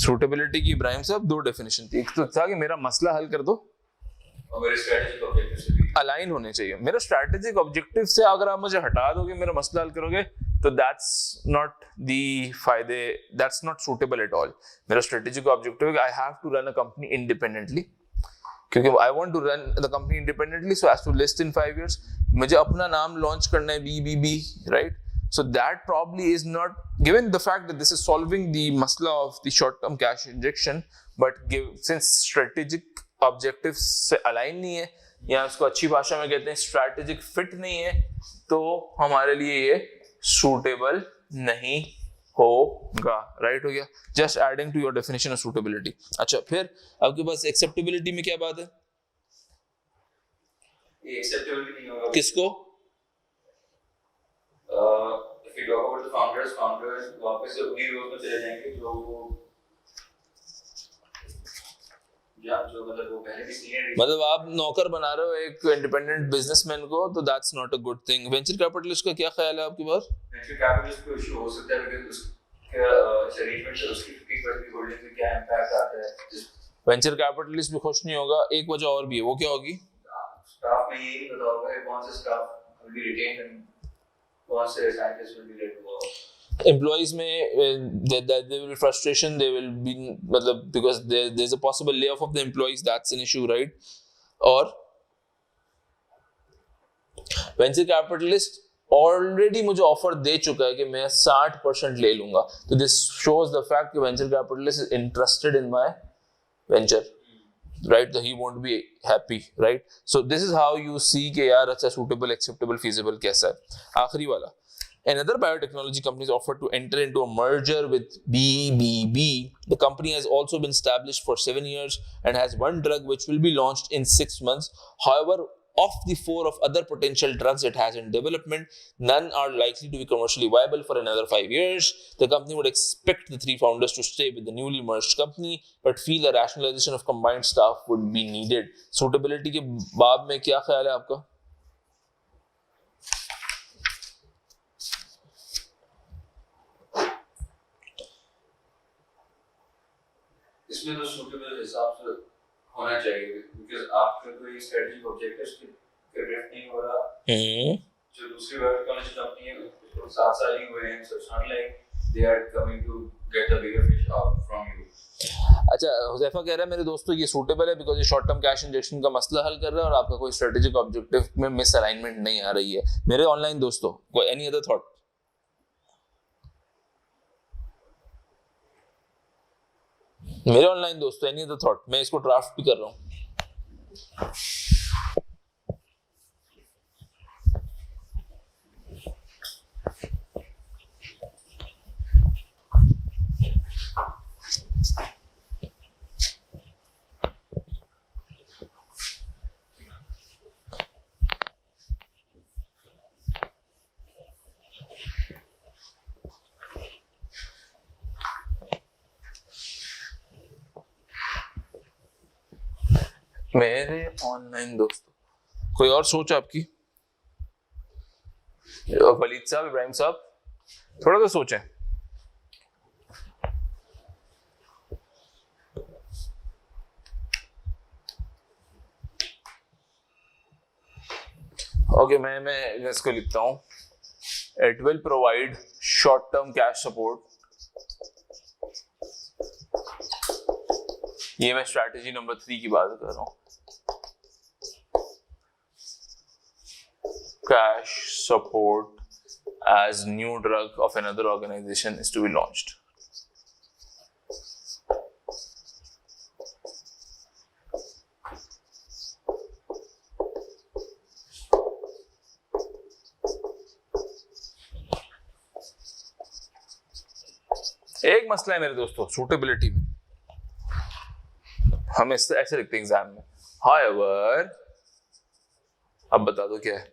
Suitability की इब्राहिम साहब 2 डेफिनेशन थी। एक तो था कि मेरा मसला हल कर दो और मेरे स्ट्रेटेजिक ऑब्जेक्टिव से भी अलाइन होने चाहिए। मेरा स्ट्रेटेजिक ऑब्जेक्टिव से अगर आप मुझे हटा दोगे, मेरा मसला हल करोगे, तो दैट्स नॉट दी फायदे, that's not suitable at all. मेरा स्ट्रेटेजिक ऑब्जेक्टिव है कि I have to run a company independently, क्योंकि I want to run the company independently so as to list in 5 years। मुझे अपना नाम लॉन्च करना है, BBB, राइट। So that probably is not, given the fact that this is solving the masla of the short-term cash injection, but since strategic objectives से align नहीं है, या उसको अच्छी भाषा में कहते हैं strategic fit नहीं है, तो हमारे लिए ये suitable नहीं होगा, right हो गया। Just adding to your definition of suitability। अच्छा, फिर आपके पास acceptability में क्या बात है? ये acceptability नहीं होगा। किसको? If you talk about the founders वापस से उन्हीं रोल में चले जाएंगे जो मतलब वो पहले भी सीनियर, मतलब आप नौकर बना रहे हो एक इंडिपेंडेंट बिजनेसमैन को, तो that's not a good thing. Venture capitalist का क्या ख्याल है आपके पास? वेंचर कैपिटलिस्ट को इशू हो सकता है बिकॉज़ उसके अरेंजमेंट से उसकी 50% की होल्डिंग में क्या इंपैक्ट आता है। वेंचर कैपिटलिस्ट भी खुश नहीं होगा। एक वजह और भी है, वो क्या होगी? स्टाफ में ये नहीं पता होगा कौन सा staff will be retained and कौन से scientist will be let go. Employees में there will be frustration, there will be मतलब because there's a possible layoff of the employees, that's an issue, right? और venture capitalist already मुझे offer दे चुका है कि मैं 60% ले लूंगा, तो this shows the fact कि venture capitalist is interested in my venture, right? He won't be happy, right? So this is how you see कि यार अच्छा suitable, acceptable, feasible कैसा है। आखिरी वाला, another biotechnology company is offered to enter into a merger with BBB. The company has also been established for 7 years and has one drug which will be launched in 6 months. However, of the 4 of other potential drugs it has in development, none are likely to be commercially viable for another 5 years. The company would expect the 3 founders to stay with the newly merged company, but feel a rationalization of combined staff would be needed. Suitability के बाब में क्या ख्याल है आपका? इसमें तो suitable हिसाब से होना चाहिए बिकॉज़ आपका कोई स्ट्रेटजिक ऑब्जेक्टिव्स के ड्रिफ्ट नहीं हो रहा। जो दूसरी बायोटेक्नोलॉजी कंपनी है उसको 7 साल ही हुए हैं, so it's not like they are coming to get the bigger fish out from you. अच्छा, हुज़ैफा कह रहा है मेरे दोस्तों ये सूटेबल है बिकॉज़ ये शॉर्ट टर्म कैश इंजेक्शन का मसला हल कर रहा है और आपका कोई स्ट्रेटजिक ऑब्जेक्टिव में मिस अलाइनमेंट नहीं आ रही है। मेरे ऑनलाइन दोस्तों कोई एनी अदर थॉट? मेरे ऑनलाइन दोस्तों एनी अदर थॉट? मैं इसको ड्राफ्ट भी कर रहा हूँ। मेरे ऑनलाइन दोस्तों कोई और सोच आपकी? वलीद साहब, इब्राहिम साहब, थोड़ा तो सोचें। ओके मैं इसको लिखता हूँ, it will provide short term cash support. ये मैं स्ट्रैटेजी नंबर 3 की बात कर रहा हूँ, cash support as new drug of another organization is to be launched. एक मसला है मेरे दोस्तों सूटेबिलिटी में, हम ऐसे लिखते हैं एग्जाम में, however, अब बता दो क्या है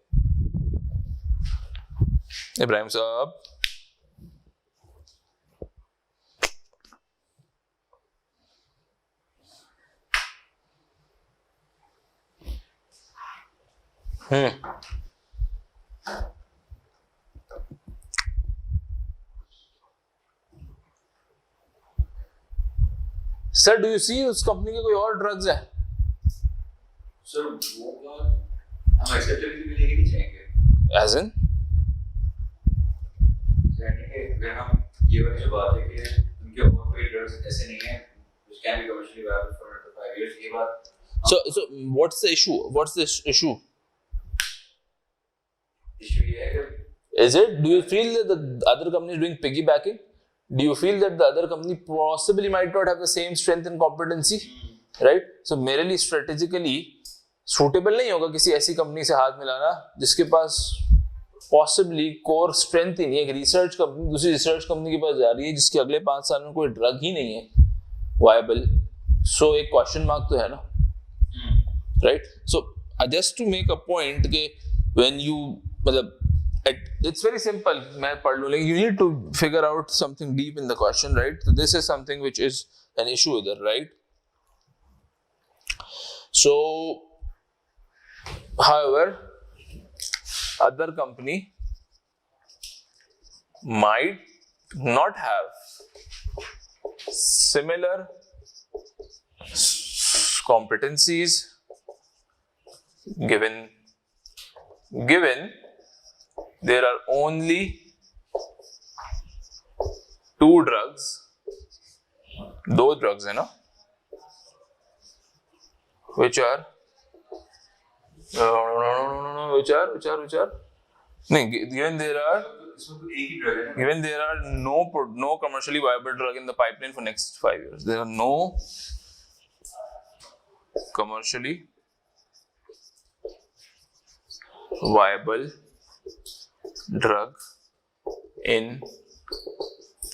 इब्राहिम साहब? सर डू यू सी उस कंपनी के कोई और ड्रग्स है? सर वो हम एक्सेप्टेबिलिटी में लेके नहीं जाएंगे। एज इन अगर हम ये वाली जो बात है कि उनके और कोई ड्रग्स ऐसे नहीं है which can be commercially viable for up to 5 years, ये बात so what's the issue? issue ये है कि is it, do you feel that the other company is doing piggybacking? Do you feel that the other company possibly might not have the same strength and competency? Right? So मेरे लिए strategically suitable नहीं होगा किसी ऐसी company से हाथ मिलाना जिसके पास पॉसिबली कोर स्ट्रेंथ ही नहीं है। एक रिसर्च कंपनी दूसरी रिसर्च कंपनी के पास जा रही है जिसके अगले 5 साल में कोई ड्रग ही नहीं है वायबल, सो एक क्वेश्चन मार्क तो है ना, right? So just to make a point के व्हेन यू मतलब इट्स वेरी सिंपल, मैं पढ़ लूं लेकिन you need to figure out something deep in the question, right? So this is something which is an issue either, right? So however, other company might not have similar competencies given there are only 2 drugs, 2 drugs है ना, which are which are नहीं, given there are no commercially viable drug in the pipeline for next 5 years, there are no commercially viable drug in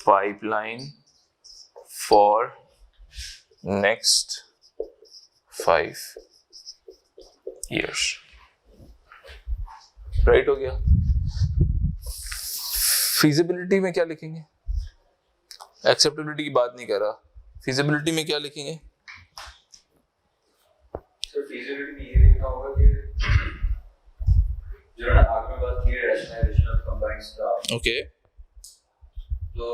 pipeline for next 5 years. Right हो गया। Feasibility में क्या लिखेंगे? Acceptability की बात नहीं कर रहा, फिजिबिलिटी में क्या लिखेंगे? सर फिजिबिलिटी में ये देखना होगा कि जो ना आगे में बात की है rationalization of combined staff. Okay, तो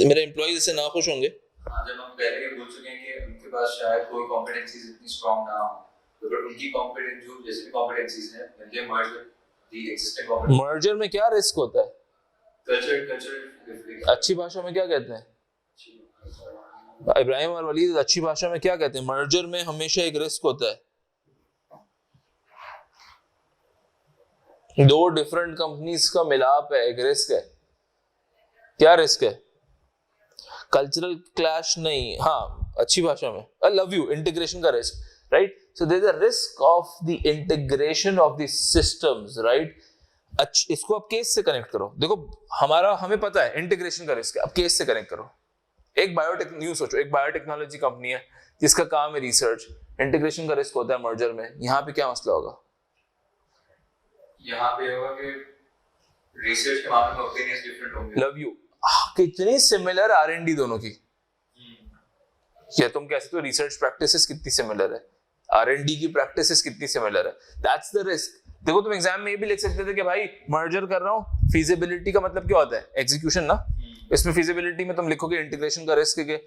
मेरे एम्प्लॉइज इससे नाखुश होंगे। जब हम पहले ही बोल चुके हैं कि उनके पास शायद कोई कॉम्पिटेंसीज इतनी स्ट्रांग ना हो, तो बट उनकी कॉम्पिटेंस जो जैसे भी कॉम्पिटेंसीज हैं उनके merge with the existing competence. Merger में क्या रिस्क होता है? कल्चर अच्छी भाषा में क्या कहते हैं इब्राहिम और वलीद? अच्छी भाषा में क्या कहते हैं? मर्जर में हमेशा एक रिस्क होता है, 2 डिफरेंट कंपनीज का मिलाप है, एक रिस्क है। क्या रिस्क है? कल्चरल क्लैश नहीं, हाँ अच्छी भाषा में आई लव यू, इंटीग्रेशन का risk, right? So there is a risk of the integration of the systems, right? इसको आप केस से कनेक्ट करो। देखो हमें पता है इंटीग्रेशन का रिस्क है, अब केस से कनेक्ट करो। एक बायोटेक्नोलॉजी कंपनी है जिसका काम है रिसर्च, इंटीग्रेशन का रिस्क होता है मर्जर में, यहाँ पे क्या मसला होगा? यहाँ पे होगा कि रिसर्च के मामले में ओपिनियंस डिफरेंट होंगे। लव यू, कितनी सिमिलर आर&डी दोनों की, या तुम कह सकते हो रिसर्च प्रैक्टिसेस कितनी सिमिलर है, आर&डी की प्रैक्टिसेस कितनी सिमिलर है, दैट्स द रिस्क। देखो तुम एग्जाम में ये भी लिख सकते थे कि भाई मर्जर कर रहा हूँ, फिजिबिलिटी का मतलब क्या होता है? एग्जीक्यूशन ना। इसमें फिजिबिलिटी में तुम लिखोगे इंटीग्रेशन का रिस्क है,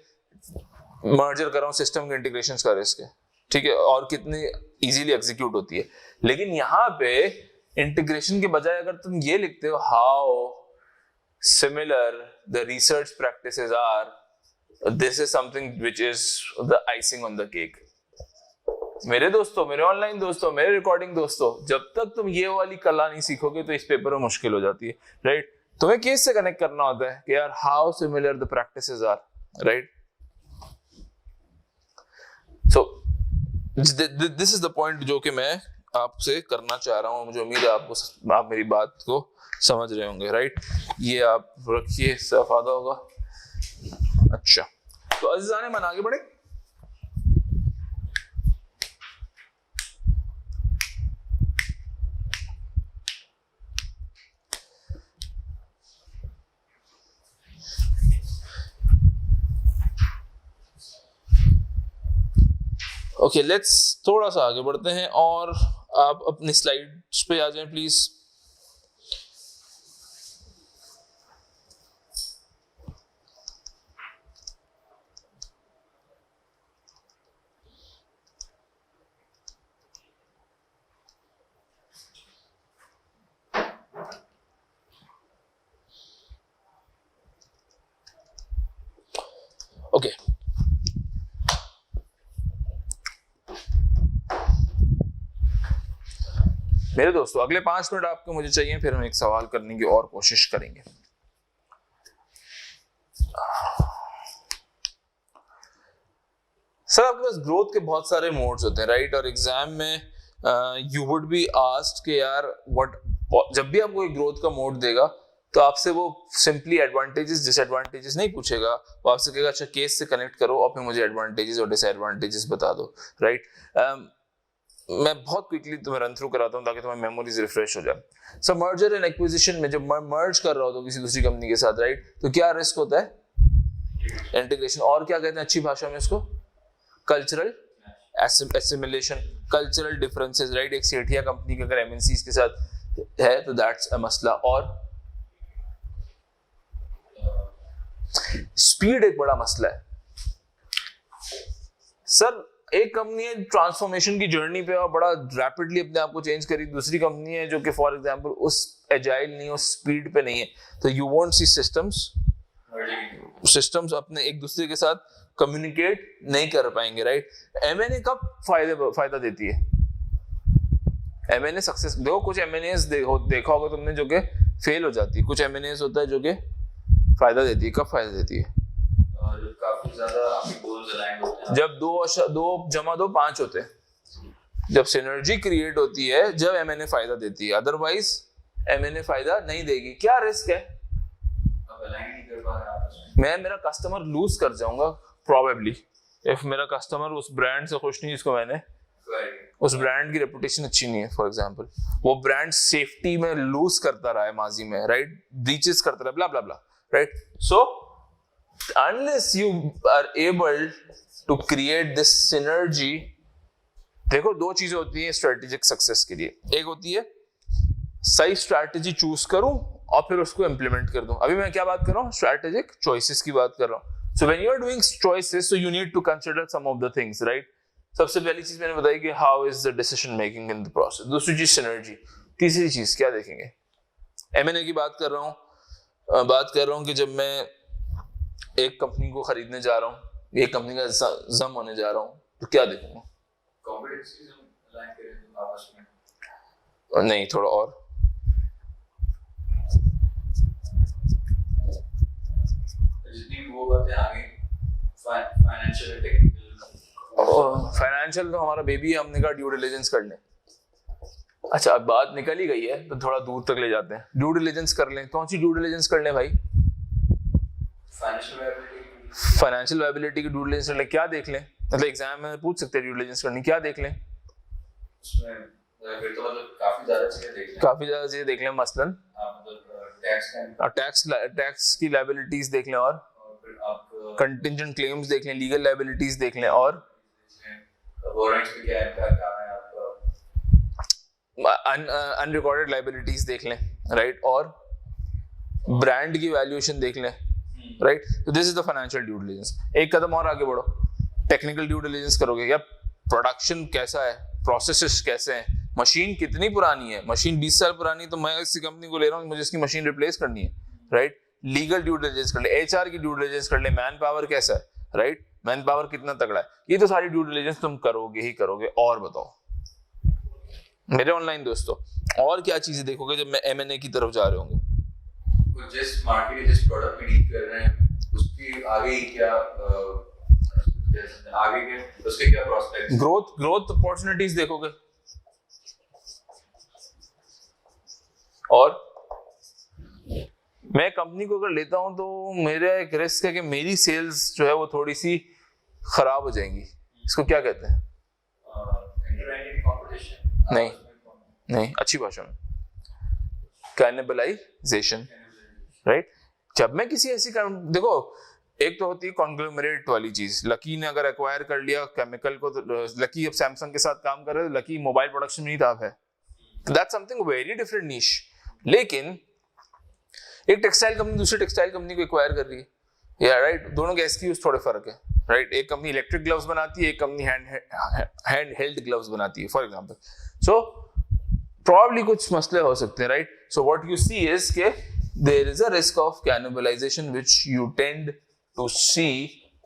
मर्जर कर रहा हूँ सिस्टम के इंटीग्रेशन का रिस्क है। ठीक है, और कितनी इजीली एग्जीक्यूट होती है। लेकिन यहाँ पे इंटीग्रेशन के बजाय अगर तुम ये लिखते हो how similar the research practices are, this is something which is the icing on the cake. मेरे दोस्तों, मेरे ऑनलाइन दोस्तों, मेरे रिकॉर्डिंग दोस्तों, जब तक तुम ये वाली कला नहीं सीखोगे तो इस पेपर में मुश्किल हो जाती है, राइट। तुम्हें केस से कनेक्ट करना होता है कि यार how similar the practices are, right. So this is the point जो कि मैं आपसे करना चाह रहा हूं। मुझे उम्मीद है आप मेरी बात को समझ रहे होंगे, राइट। ये आप रखिए, इससे फायदा होगा। अच्छा, तो अज़ीज़ान मन आगे बढ़े। ओके, लेट्स थोड़ा सा आगे बढ़ते हैं और आप अपनी स्लाइड्स पे आ जाएं प्लीज। ओके, मेरे दोस्तों अगले 5 मिनट आपको मुझे चाहिए, फिर हम एक सवाल करने की और कोशिश करेंगे। सर, आपके पास ग्रोथ के बहुत सारे मोड्स होते हैं, राइट। और एग्जाम में यू वुड बी आस्क्ड कि यार जब भी आपको एक ग्रोथ का मोड देगा तो आपसे वो सिंपली एडवांटेजेस डिसएडवांटेजेस नहीं पूछेगा, वो आपसे कहेगा अच्छा केस से कनेक्ट करो और फिर मुझे एडवांटेजेस और डिसएडवांटेजेस बता दो, राइट। मैं बहुत क्विकली तुम्हें रन थ्रू कराता हूं ताकि तुम्हारी मेमोरीज रिफ्रेश हो जाए। सो मर्जर एंड एक्विजिशन में जब मर्ज कर रहा हो तो किसी दूसरी कंपनी के साथ, राइट, तो क्या रिस्क होता है? इंटीग्रेशन। और क्या कहते हैं अच्छी भाषा में इसको? Cultural assimilation, cultural differences, right. एक सेठिया कंपनी के अगर एमएनसीज के साथ है तो दैट्स अ मसला। और स्पीड एक बड़ा मसला है। सर, एक कंपनी है ट्रांसफॉर्मेशन की जर्नी पे और बड़ा रैपिडली अपने आप को चेंज करी, दूसरी कंपनी है जो कि फॉर एग्जांपल उस एजाइल नहीं, उस स्पीड पे नहीं है, तो यू वोंट सी सिस्टम्स अपने एक दूसरे के साथ कम्युनिकेट नहीं कर पाएंगे, राइट। एमएनए कब फायदा देती है? एमएनए सक्सेस देखो, कुछ एमएनएस देखा होगा तुमने जो कि फेल हो जाती है, कुछ एमएनएस होता है जो कि फायदा देती है। कब फायदा देती है? काफी ज्यादा आपके गोल्स अलाइन होते हैं, जब 2 + 2 5 होते हैं, जब सिनर्जी क्रिएट होती है, जब एमएनए फायदा देती है। अदरवाइज एमएनए फायदा नहीं देगी। क्या रिस्क है? आप अलाइन नहीं कर पा रहे आपस में। मैं मेरा कस्टमर लूज कर जाऊंगा प्रोबेबली इफ मेरा कस्टमर उस ब्रांड से खुश नहीं जिसको मैंने, उस ब्रांड की रेपुटेशन अच्छी नहीं है, फॉर एग्जांपल वो ब्रांड सेफ्टी में लूज करता रहा है माजी में, राइट, ब्रीचेस करता रहा, blah blah blah, right. So unless you are able to create this synergy, देखो 2 चीजें होती हैं स्ट्रेटेजिक सक्सेस के लिए। एक होती है सही स्ट्रैटेजी चूज करूं और फिर उसको इंप्लीमेंट कर दूं। अभी मैं क्या बात कर रहा हूं? स्ट्रैटेजिक चॉइसेस की बात कर रहा हूं। So when you are doing choices, so you need to consider some of the things, right. सबसे पहली चीज मैंने बताई कि how is the decision making in the process. दूसरी चीज सिनर्जी। तीसरी चीज क्या देखेंगे? एमएनए की बात कर रहा हूं कि जब मैं एक कंपनी को खरीदने जा रहा हूँ, एक कंपनी का जम होने जा रहा हूँ, तो क्या देखूंगा? कॉम्पिटेंसीज अलाइन करें आपस में। नहीं, थोड़ा और। जितनी वो बातें आ गई फाइनेंशियल टेक्निकल। फाइनेंशियल तो हमारा बेबी है, हमने कहा ड्यू डिलिजेंस कर लें। अच्छा, अब बात निकल ही गई है तो थोड़ा दूर तक ले जाते हैं। ड्यू डिलिजेंस कर लें। कौन सी ड्यू डिलिजेंस कर लें भाई? फाइनेंशियल वायबिलिटी की ड्यू डिलिजेंस कर लें। क्या देख लें? मतलब एग्जाम में पूछ सकते हैं ड्यू डिलिजेंस करनी, क्या देख लें? उसमें फिर तो मतलब काफी ज्यादा चीजें देख लें, मसलन टैक्स की लायबिलिटीज देख लें, और फिर आप कंटिंजेंट क्लेम्स देख लें, लीगल लायबिलिटीज देख लें, और वारंट्स पे क्या इम्पैक्ट आ रहा है आपका, अनरिकॉर्डेड लायबिलिटीज देख लें, राइट, और ब्रांड की वैल्यूएशन देख लें, राइट। तो this is the financial due diligence. एक कदम और आगे बढ़ो, टेक्निकल ड्यू डिलिजेंस करोगे या प्रोडक्शन कैसा है, प्रोसेसेस कैसे हैं, मशीन कितनी पुरानी है, मशीन 20 साल पुरानी तो मैं इसी कंपनी को ले रहा हूँ, मुझे इसकी मशीन रिप्लेस करनी है, राइट। लीगल ड्यू डिलिजेंस कर ले, एचआर की ड्यू डिलिजेंस कर ले, मैन पावर कैसा है, राइट, मैन पावर कितना तगड़ा है, ये तो सारी ड्यू डिलिजेंस तुम करोगे ही करोगे। और बताओ मेरे ऑनलाइन दोस्तों और क्या चीजें देखोगे जब मैं एमएनए की तरफ जा रहे होंगे? जिस मार्केट जिस प्रोडक्ट में डील कर रहे हैं उसकी आगे क्या आगे के उसके क्या प्रोस्पेक्ट्स, ग्रोथ अपॉर्चुनिटीज देखोगे। और मैं कंपनी को अगर लेता हूं तो मेरा एक रिस्क है कि मेरी सेल्स जो है वो थोड़ी सी खराब हो जाएंगी। इसको क्या कहते हैं? नहीं अच्छी भाषा में कैनिबलाइजेशन, राइट। जब मैं किसी ऐसी देखो, एक तो होती है कॉन्ग्लोमरेट वाली चीज, लकी ने अगर एक्वायर कर लिया केमिकल को, तो लकी अब सैमसंग के साथ काम कर रहे हैं, लकी मोबाइल प्रोडक्शन में नहीं था, दैट्स समथिंग वेरी डिफरेंट नीश। लेकिन एक टेक्सटाइल कंपनी दूसरी टेक्सटाइल कंपनी को एक्वायर कर रही है, या राइट, दोनों के एसक्यूज थोड़े फर्क है, राइट। एक कंपनी इलेक्ट्रिक ग्लव्स बनाती है, एक कंपनी हैंड हेल्ड ग्लव्स बनाती है, फॉर एग्जांपल। सो प्रॉब्ली कुछ मसले हो सकते हैं, right. So what you see is के there is a risk of cannibalization which you tend to see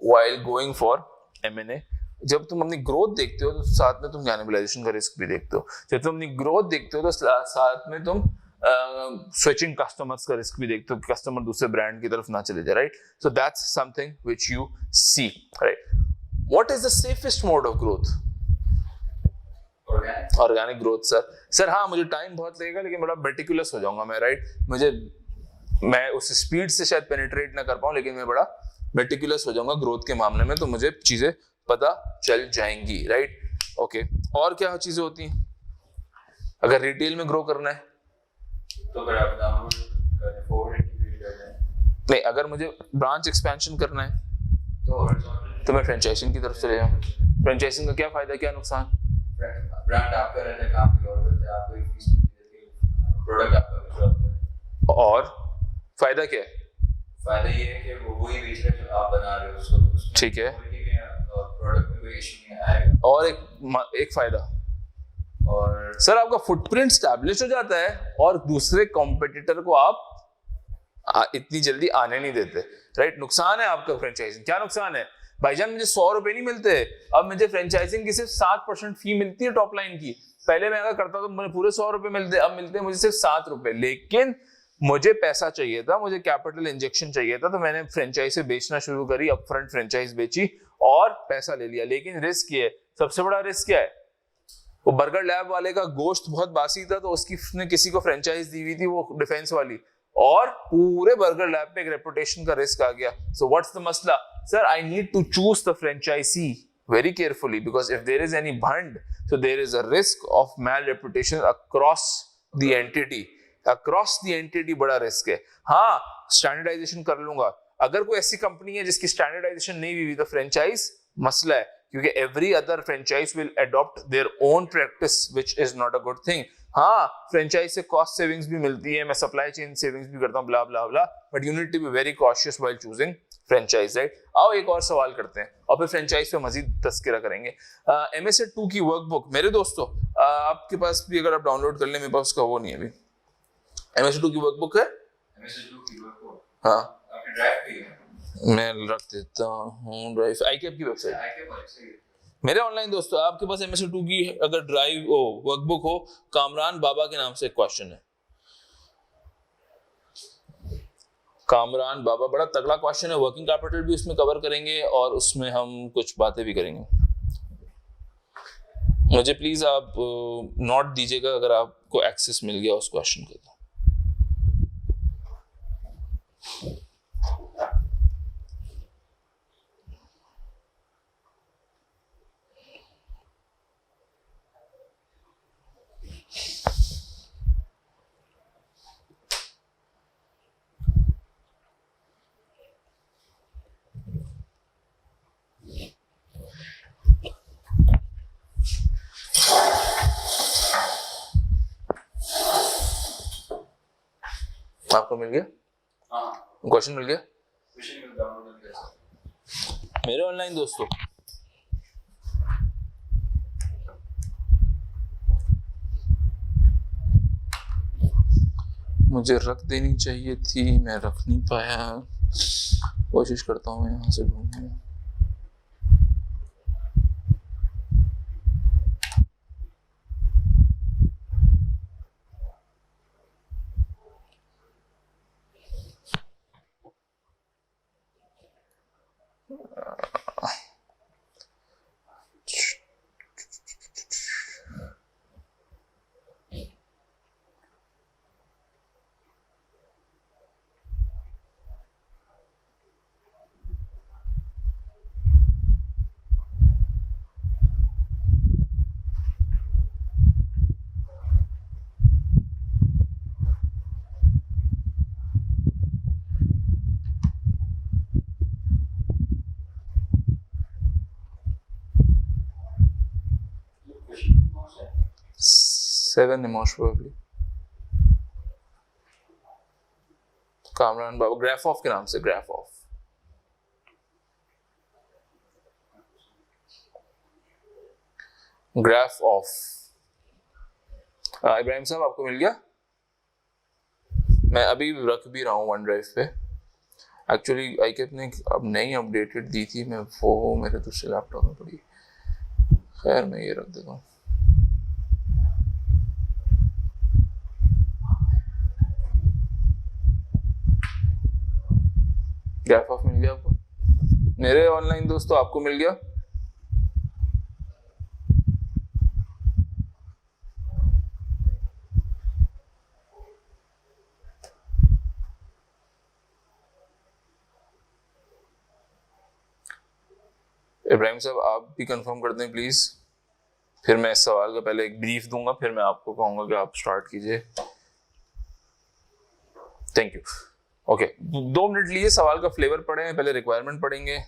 while going for M&A. जब तुम अपनी ग्रोथ देखते हो तो साथ में तुम कैनिबलाइजेशन का रिस्क भी देखते हो। जब तुम अपनी ग्रोथ देखते हो तो साथ में तुम स्विचिंग कस्टमर्स का रिस्क भी देखते हो, कस्टमर दूसरे ब्रांड की तरफ ना चले जाए, right. So that's something which you see, right. What is the safest mode of growth? Organic growth sir हाँ, मुझे टाइम बहुत लगेगा लेकिन बड़ा मेटिकुलस हो जाऊंगा मैं, राइट। मैं उस स्पीड से शायद पेनिट्रेट ना कर पाऊं लेकिन मैं बड़ा मेटिकुलस हो जाऊंगा ग्रोथ के मामले में, तो मुझे चीजें पता चल जाएंगी, राइट। ओके, और क्या चीजें होती हैं अगर रिटेल में ग्रो करना है? तो फिर आप डाउनलोड करें, फॉरवर्ड इंटीग्रेट करना नहीं, अगर मुझे ब्रांच एक्सपेंशन करना है तो मैं फ्रेंचाइजिंग की तरफ चले जाऊं। फ्रेंचाइजिंग का क्या फायदा क्या नुकसान? ब्रांड आपका रहता है, काम भी और करता है, आपको एक फीस मिलती है, प्रोडक्ट आपका बिक रहा होता है। और फायदा क्या है? फायदा ये है कि वो ही बेच रहे हैं जो आप बना रहे हो उसको, ठीक है, प्रोडक्ट में कोई इशू नहीं आएगा। और एक फायदा, और सर आपका फुटप्रिंट स्टैब्लिश हो जाता है और दूसरे कॉम्पिटिटर को आप इतनी जल्दी आने नहीं देते, राइट। नुकसान है आपका फ्रेंचाइजिंग, क्या नुकसान है भाईजान? मुझे 100 रुपए नहीं मिलते, अब मुझे फ्रेंचाइजिंग की सिर्फ 7% फी मिलती है टॉप लाइन की। पहले मैं अगर करता तो मुझे पूरे 100 रुपए मिलते, अब मिलते मुझे सिर्फ 7 रुपए। लेकिन मुझे पैसा चाहिए था, मुझे कैपिटल इंजेक्शन चाहिए था, तो मैंने फ्रेंचाइज से बेचना शुरू करी, अपफ्रंट फ्रेंचाइज बेची और पैसा ले लिया। लेकिन रिस्क ये है, सबसे बड़ा रिस्क क्या है? वो बर्गर लैब वाले का गोश्त बहुत बासी था तो उसने किसी को फ्रेंचाइज दी हुई थी, वो डिफेंस वाली, और पूरे बर्गर लैब पे एक रेपुटेशन का रिस्क आ गया। सो व्हाट्स द मसला? Sir I need to choose the franchisee very carefully because if there is any bond, so there is a risk of mal reputation across the entity. Across the entity बड़ा risk है। हाँ, standardisation कर लूंगा। अगर कोई ऐसी company है जिसकी स्टैंडर्डाइजेशन नहीं हुई तो फ्रेंचाइज मसला है, क्योंकि every other franchise will adopt their own practice which is not a good thing. हाँ, फ्रेंचाइज से कॉस्ट सेविंग्स भी मिलती है, मैं सप्लाई चेन सेविंग्स भी करता हूँ, blah blah blah, but you need to be very cautious while choosing franchise, right. आओ एक और सवाल करते हैं और फिर फ्रेंचाइज पे मजीद तस्करा करेंगे। MSA 2 की वर्कबुक मेरे दोस्तों आपके पास भी अगर आप डाउनलोड कर ले, मेरे पास उसका वो नहीं है अभी। MSA 2 की वर्कबुक है? MSA 2 की वर्कबुक हाँ, आपके ड्राइव पे है, मैं रख देता हूँ ड्राइव, आईकेप की वेबसाइट। आईकेप मेरे ऑनलाइन दोस्तों आपके पास MSA 2 की अगर ड्राइव हो, वर्कबुक हो, कामरान बाबा के नाम से एक क्वेश्चन है। कामरान बाबा, बड़ा तगड़ा क्वेश्चन है, वर्किंग कैपिटल भी उसमें कवर करेंगे और उसमें हम कुछ बातें भी करेंगे। मुझे प्लीज आप नोट दीजिएगा अगर आपको एक्सेस मिल गया उस क्वेश्चन का। आपको मिल गया? हाँ, क्वेश्चन मिल गया? क्वेश्चन में डाउनलोड कर सकते। मेरे ऑनलाइन दोस्तों मुझे रख देनी चाहिए थी, मैं रख नहीं पाया। कोशिश करता हूँ मैं यहाँ से ढूंढूं। Seven most probably। कामरान बाबा ग्राफ ऑफ के नाम से, graph of. Graph of. Ibrahim साहब आपको मिल गया? मैं अभी रख भी रहा हूँ वन ड्राइव पे। एक्चुअली आईकेप ने अब नई अपडेटेड दी थी, मैं वो मेरे दूसरे लैपटॉप में पड़ी। खैर मैं ये रख देता हूँ। ग्राफ ऑफ मिल गया आपको? मेरे ऑनलाइन दोस्तों आपको मिल गया? इब्राहिम साहब आप भी कंफर्म कर दें प्लीज, फिर मैं इस सवाल का पहले एक ब्रीफ दूंगा, फिर मैं आपको कहूंगा कि आप स्टार्ट कीजिए। Thank you. ओके, 2 मिनट लिए, सवाल का फ्लेवर पढ़े, पहले रिक्वायरमेंट पढ़ेंगे।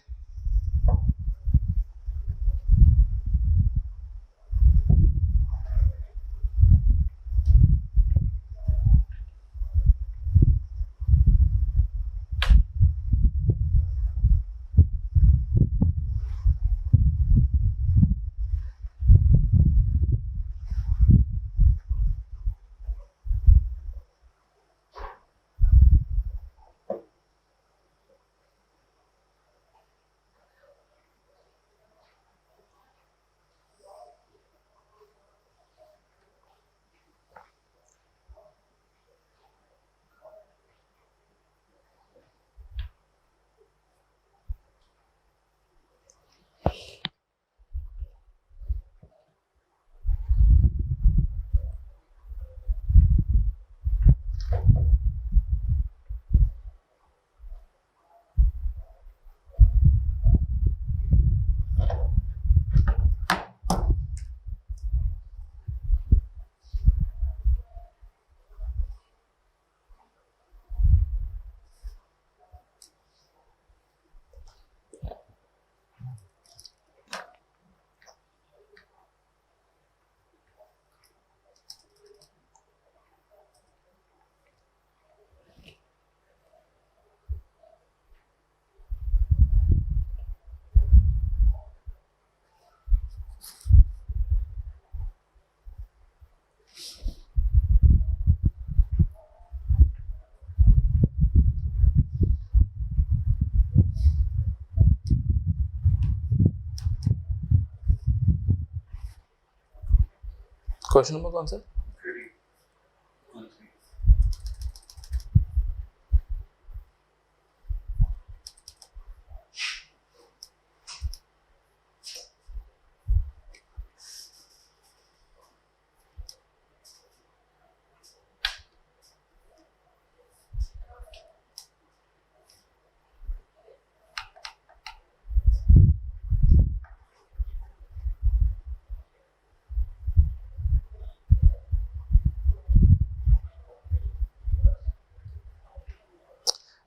क्वेश्चन नंबर कौन सा?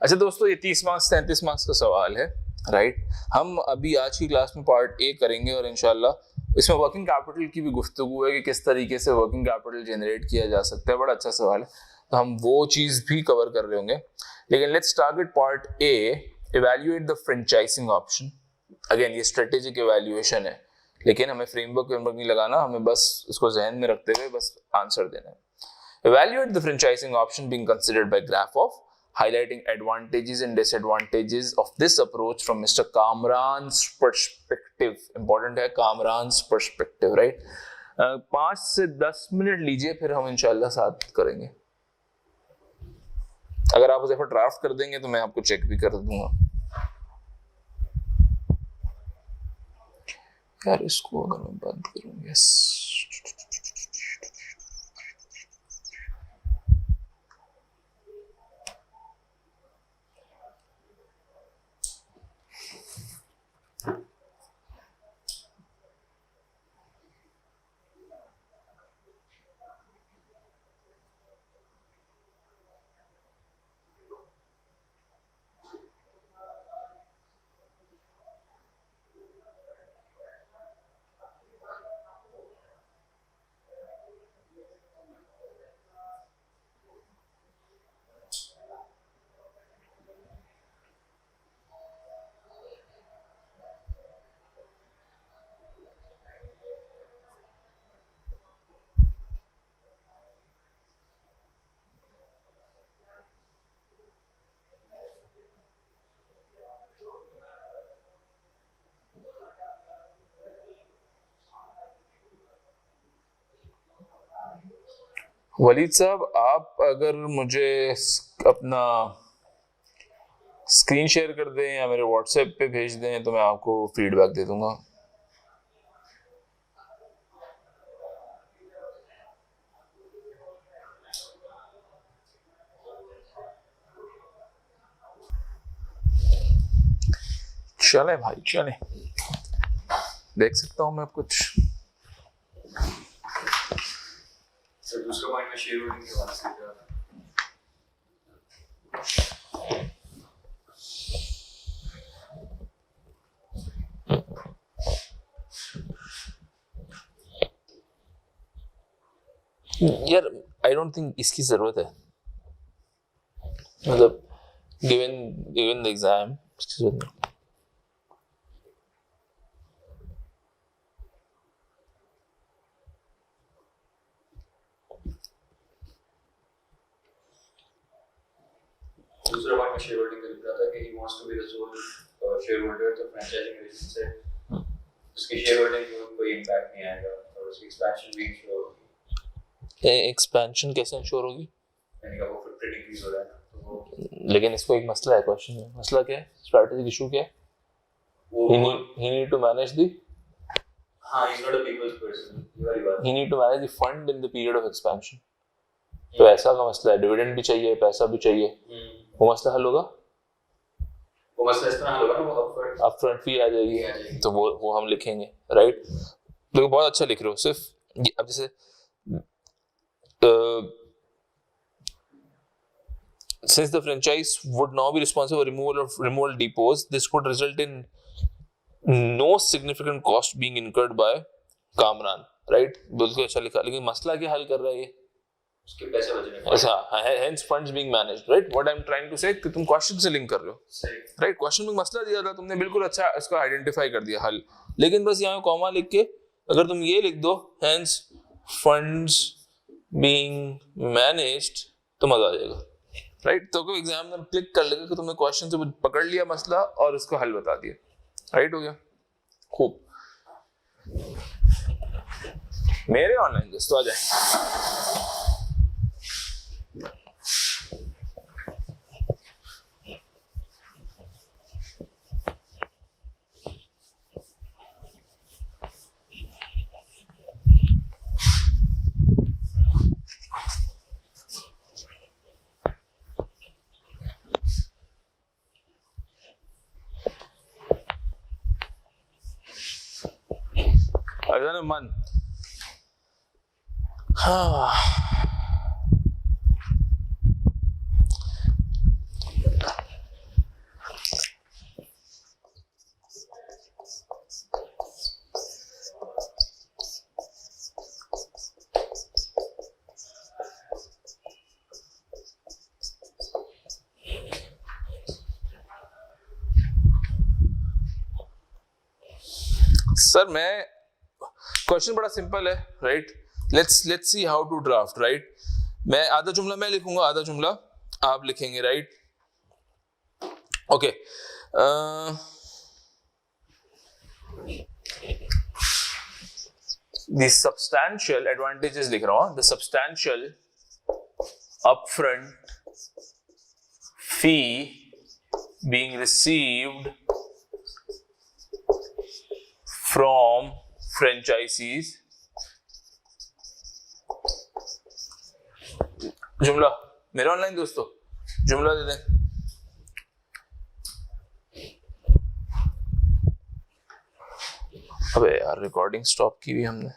अच्छा दोस्तों, ये 30 मार्क्स 33 मार्क्स का सवाल है, राइट। हम अभी आज की क्लास में पार्ट ए करेंगे और इंशाल्लाह इसमें वर्किंग कैपिटल की भी गुफ्तगू है कि किस तरीके से वर्किंग कैपिटल जनरेट किया जा सकता है। बड़ा अच्छा सवाल है, तो हम वो चीज भी कवर कर रहे होंगे। लेकिन let's target part A, evaluate the franchising option. Again ये स्ट्रेटेजिक इवैल्यूएशन है, लेकिन हमें फ्रेमवर्क नहीं लगाना, हमें बस इसको जहन में रखते हुए बस आंसर देना है। Evaluate the franchising option being considered by graph of, highlighting advantages and disadvantages of this approach from Mr. Kamran's perspective. Important है Kamran's perspective, right? 5 से 10 मिनट लीजिए, फिर हम इंशाल्लाह साथ करेंगे. अगर आप उसे ड्राफ्ट कर देंगे तो मैं आपको चेक भी कर दूंगा. यार इसको अगर मैं बंद करूं, यस, वलीद साहब, आप अगर मुझे अपना स्क्रीन शेयर कर दें या मेरे व्हाट्सएप पे भेज दें तो मैं आपको फीडबैक दे दूंगा. चले भाई चले, देख सकता हूं मैं कुछ. दूसरा पॉइंट में शेयर होल्डिंग के बारे में क्या यार, आई डोंट थिंक इसकी जरूरत है. मतलब गिवन द एग्जाम इसकी जरूरत नहीं. दूसरा पॉइंट में शेयर होल्डिंग का लिख रहा था कि he wants to be the sole shareholder, तो फ्रेंचाइजिंग रीजन से उसकी शेयर होल्डिंग में कोई इंपैक्ट नहीं आएगा और उसकी एक्सपेंशन भी इंश्योर होगी. एक्सपेंशन कैसे इंश्योर होगी? यानी कि वो फुटप्रिंट इंक्रीज हो रहा है ना, तो वो. लेकिन इसको एक मसला है, क्वेश्चन है. मसला क्या है? स्ट्रैटेजिक इशू क्या है? he need to manage the he's not a people's person. he need to manage the fund in the period of expansion. तो ऐसा का मसला है, डिविडेंड भी चाहिए, पैसा भी चाहिए. वो मसला हल होगा, वो मसला इस तरह हल होगा ना, वो अपफ्रंट फी आ जाएगी, तो वो हम लिखेंगे, राइट? तो बहुत अच्छा लिख रहे हो. सिर्फ अब जैसे since the franchise would now be responsible for removal depots, this could result in no significant cost being incurred by Kamran, right? बिल्कुल अच्छा लिखा. लेकिन मसला क्या हल कर रहा है ये? उसके पैसे बचने. अच्छा, hence funds being managed, right? What I'm trying to say कि तुम क्वेश्चन से लिंक कर रहे हो, राइट? क्वेश्चन में मसला दिया था, तुमने बिल्कुल अच्छा इसको आइडेंटिफाई कर दिया हल. लेकिन बस यहाँ कॉमा लिख के अगर तुम ये लिख दो hence funds being managed, तो मजा आ जाएगा, राइट? तो कोई एग्जामिनर क्लिक कर लेगा कि तुमने क्वेश्चन से पकड़ लिया मसला और उसको हल बता दिया, राइट? हो गया, खूब. मेरे ऑनलाइन दोस्तों आ जाए. मन हाँ. सर मैं क्वेश्चन बड़ा सिंपल है, right? Let's see how to draft, right? मैं आधा जुमला मैं लिखूंगा, आधा जुमला आप लिखेंगे, right? Okay, the substantial advantages लिख रहा हूं, the substantial upfront fee being received from franchisees, जुमला मेरे ऑनलाइन दोस्तों जुमला दे दें। अबे यार रिकॉर्डिंग स्टॉप की हुई हमने।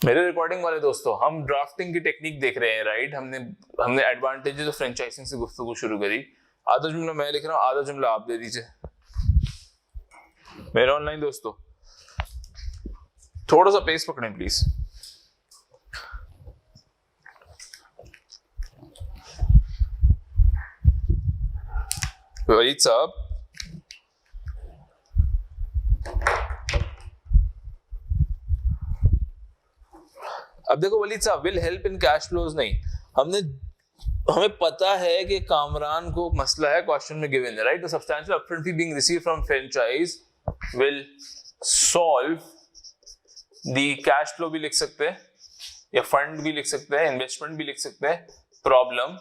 मेरे रिकॉर्डिंग वाले दोस्तों, हम ड्राफ्टिंग की टेक्निक देख रहे हैं, राइट? हमने एडवांटेजेस ऑफ फ्रेंचाइजिंग से गुफ्तगू शुरू करी। आधा जुमला मैं लिख रहा हूँ, आधा जुमला आप दे दीजिए मेरे ऑनलाइन दोस्तों। थोड़ा सा पेस पकड़ें प्लीज। वलीद साहब, अब देखो वलीद साहब, will help in cash flows नहीं, हमें पता है कि कामरान को मसला है, क्वेश्चन में गिवन है, right? The substantial upfront fee being received from franchise will solve the cash flow भी लिख सकते हैं, या फंड भी लिख सकते हैं, इन्वेस्टमेंट भी लिख सकते हैं, problem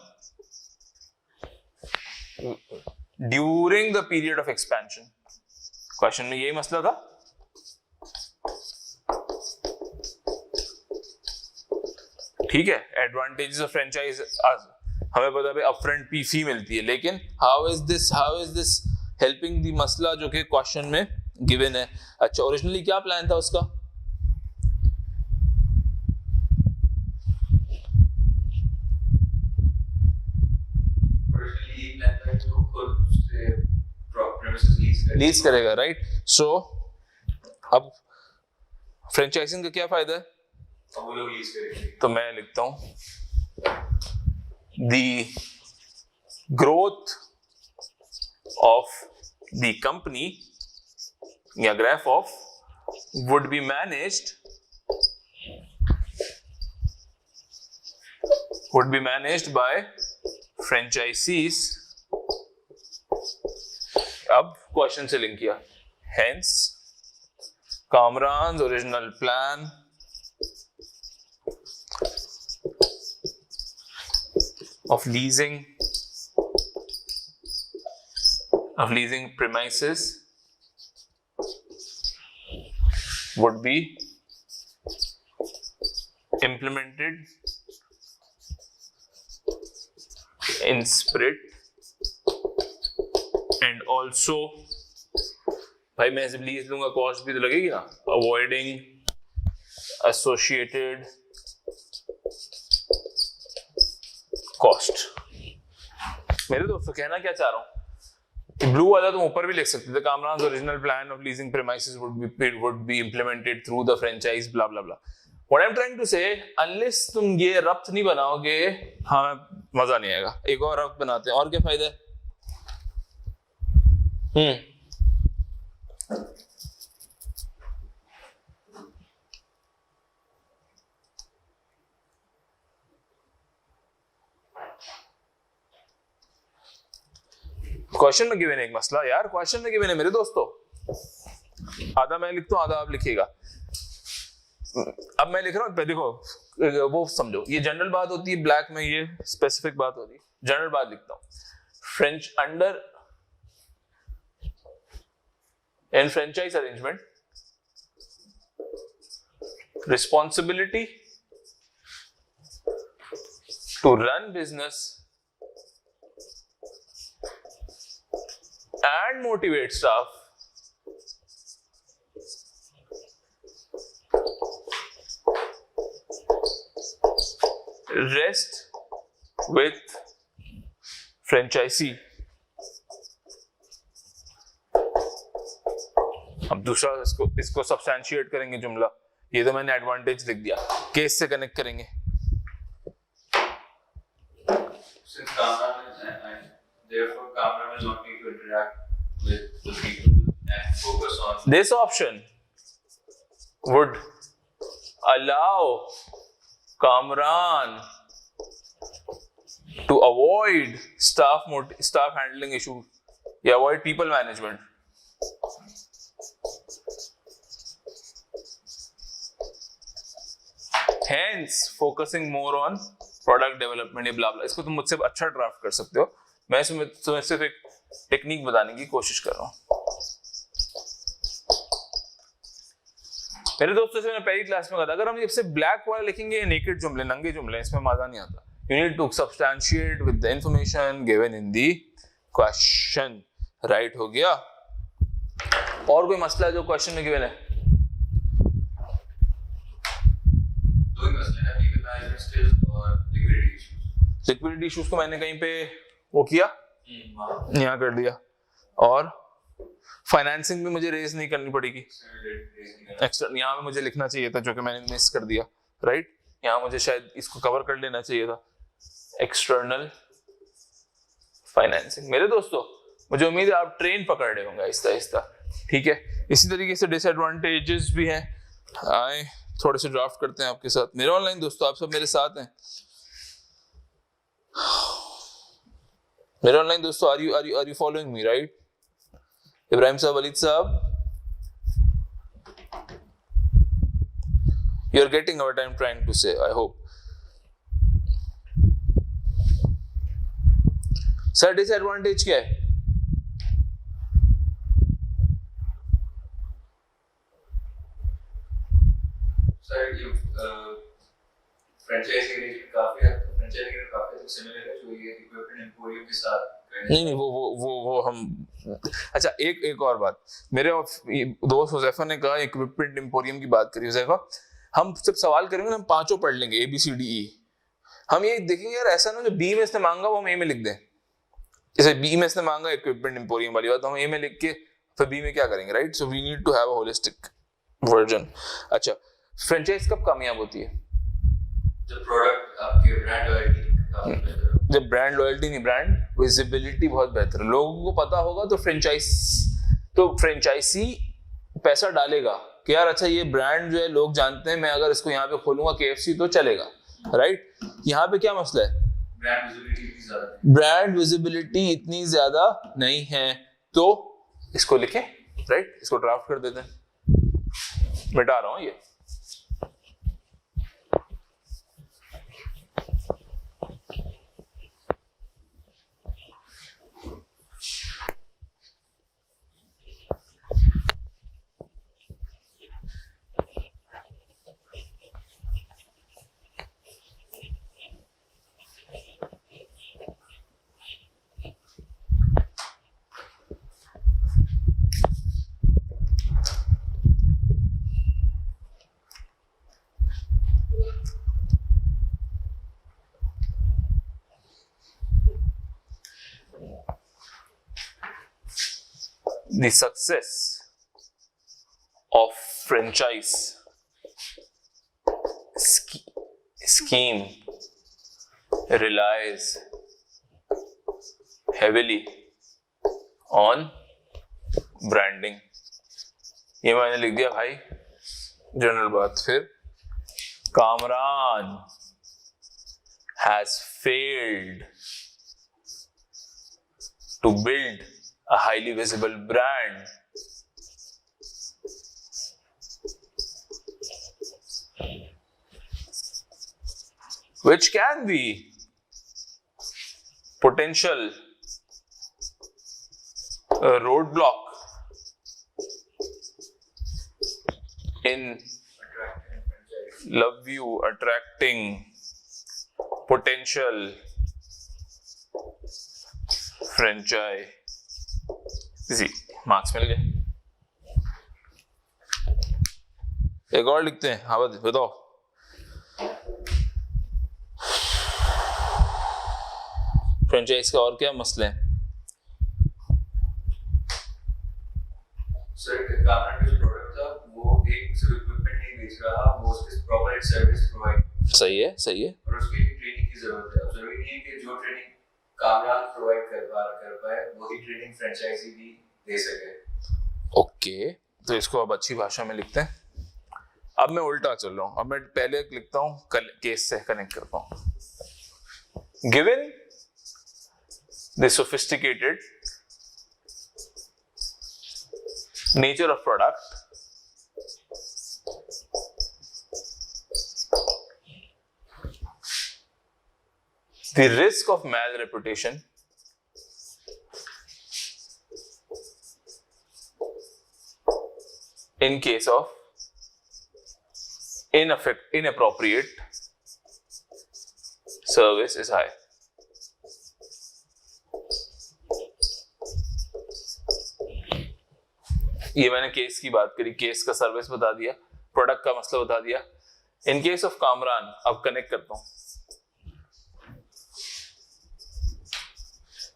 during the period of expansion. Question में यही मसला था। ठीक है, एडवांटेजेस ऑफ फ्रेंचाइज हमें पता है अपफ्रंट फी मिलती है, लेकिन how is this helping the मसला जो कि क्वेश्चन में गिवन है। अच्छा, ओरिजिनली क्या प्लान था उसका? लीज करेगा, राइट? सो अब फ्रेंचाइजिंग का क्या फायदा है? वो लोग लीज करेंगे। तो मैं लिखता हूं the growth of the company या graph of would be managed by franchisees। अब क्वेश्चन से लिंक किया, hence Kamran's original plan of leasing premises would be implemented in spirit and also, भाई मैं जब लीज लूंगा कॉस्ट भी तो लगेगी ना, अवॉइडिंग एसोसिएटेड कॉस्ट। मेरे दोस्तों कहना क्या चाह रहा हूं, ब्लू वाला तुम ऊपर भी लिख सकते थे, Kamran's original plan of leasing premises would be implemented through the franchise blah blah blah. What I am trying to say, unless तुम ये रब्त नहीं बनाओगे, हाँ मजा नहीं आएगा। एक और रब्त बनाते हैं, और क्या फायदा है? क्वेश्चन में गिवन है एक मसला यार, क्वेश्चन में गिवन है मेरे दोस्तों। आधा मैं लिखता हूं, आधा आप लिखिएगा। अब मैं लिख रहा हूं, देखो वो समझो, ये जनरल बात होती है, ब्लैक में ये स्पेसिफिक बात होती है। जनरल बात लिखता हूं, French under in franchise arrangement, responsibility to run business and motivate staff rest with franchisee। अब दूसरा इसको सब्सटेंशिएट करेंगे जुमला। ये तो मैंने एडवांटेज लिख दिया, केस से कनेक्ट करेंगे। This option would allow Kamran, to avoid staff handling issues, या avoid people management. Hence focusing more on product development, ये blah blah. इसको तुम मुझसे अच्छा ड्राफ्ट कर सकते हो, मैं तुम्हें सिर्फ एक टेक्निक बताने की कोशिश कर रहा हूँ. मेरे दोस्तों से मैंने पहली क्लास में कहा था, अगर हम इससे ब्लैक वाला लिखेंगे नेकेड जुमले, नंगे जुमले, इसमें मजा नहीं आता. You need to substantiate with the information given in the question. Right हो गया. और कोई मसला जो क्वेश्चन में गिवन है? दो ही मसले हैं, people management skills और liquidity issues. लिक्विडिटी इश्यूज को मैंने कहीं पे वो किया, यहाँ कर दिया. और फाइनेंसिंग भी मुझे रेज नहीं करनी पड़ेगी. एक्स्ट्रा यहाँ पे मुझे लिखना चाहिए था, जो कि मैंने मिस कर दिया. राइट, यहाँ मुझे शायद इसको कवर कर लेना चाहिए था, एक्सटर्नल फाइनेंसिंग. मेरे दोस्तों, मुझे उम्मीद है आप ट्रेन पकड़ रहे होंगे आहिस्ता आहिस्ता. ठीक है, इसी तरीके से डिसएडवांटेजेस भी हैं. आए थोड़े से ड्राफ्ट करते हैं आपके साथ. मेरे ऑनलाइन दोस्तों, आप सब मेरे साथ हैं. मेरे ऑनलाइन दोस्तों, are you following me? Right, Ibrahim साहब, वलीद साहब, you are getting what I am trying to say, I hope. Sir disadvantage क्या है? सर ये फ्रेंचाइजी काफी सिमिलर है जो ये इक्विपमेंट एम्पोरियम के साथ. नहीं, वो हम, अच्छा एक और बात. मेरे दोस्त हुज़ैफा ने कहा इक्विपमेंट एम्पोरियम की बात करी. हुज़ैफा, हम जब सवाल करेंगे ना, हम पांचों पढ़ लेंगे, ABCDE. हम ये देखेंगे यार, ऐसा ना जो बी में इसने मांगा वो हम ए में लिख दें. जैसे बी में इसने मांगा इक्विपमेंट एम्पोरियम वाली बात, तो हम ए में लिख के फिर बी में क्या करेंगे? Right, so we need to have a holistic version. अच्छा, फ्रेंचाइज कब कामयाब होती है? जब प्रोडक्ट आपके ब्रांड लॉयल्टी, जब ब्रांड लॉयल्टी नहीं, ब्रांड विजिबिलिटी बहुत बेहतर है. लोगों को पता होगा तो फ्रेंचाइजी पैसा डालेगा कि यार अच्छा ये ब्रांड जो है लोग जानते हैं, मैं अगर इसको यहाँ पे खोलूंगा KFC तो चलेगा. राइट, यहाँ पे क्या मसला है? ब्रांड विजिबिलिटी इतनी ज्यादा नहीं है. तो इसको लिखें. राइट, इसको ड्राफ्ट कर देते हैं. मिटा रहा हूं ये. The success of franchise scheme relies heavily on branding. ये मैंने लिख दिया भाई, जनरल बात. फिर Kamran has failed to build a highly visible brand. Which can be potential roadblock in love you attracting potential franchise. इसी मार्क्स मिल गए. एक और लिखते हैं. हाँ बताओ. फ्रेंचाइज का और क्या मसले हैं? सर कामरान का जो प्रोडक्ट था वो एक सिर्फ इक्विपमेंट नहीं बेच रहा, वो उसके प्रॉपर एक सर्विस प्रोवाइड. सही है, सही है. और उसकी ट्रेनिंग की जरूरत है. जरूरी नहीं है कि जो ट्रेनिंग कामरान प्रोवाइड कर पाए वही ट्रेनिंग फ्रेंचाइजी भी दे सके. ओके, तो इसको अब अच्छी भाषा में लिखते हैं. अब मैं उल्टा चल रहा हूं, अब मैं पहले लिखता हूं केस से कनेक्ट करता हूं। Given the sophisticated nature of product, the risk of malreputation in case of inappropriate service is high. ये मैंने केस की बात करी, केस का सर्विस बता दिया, प्रोडक्ट का मसला बता दिया। इन केस ऑफ कामरान अब कनेक्ट करता हूं।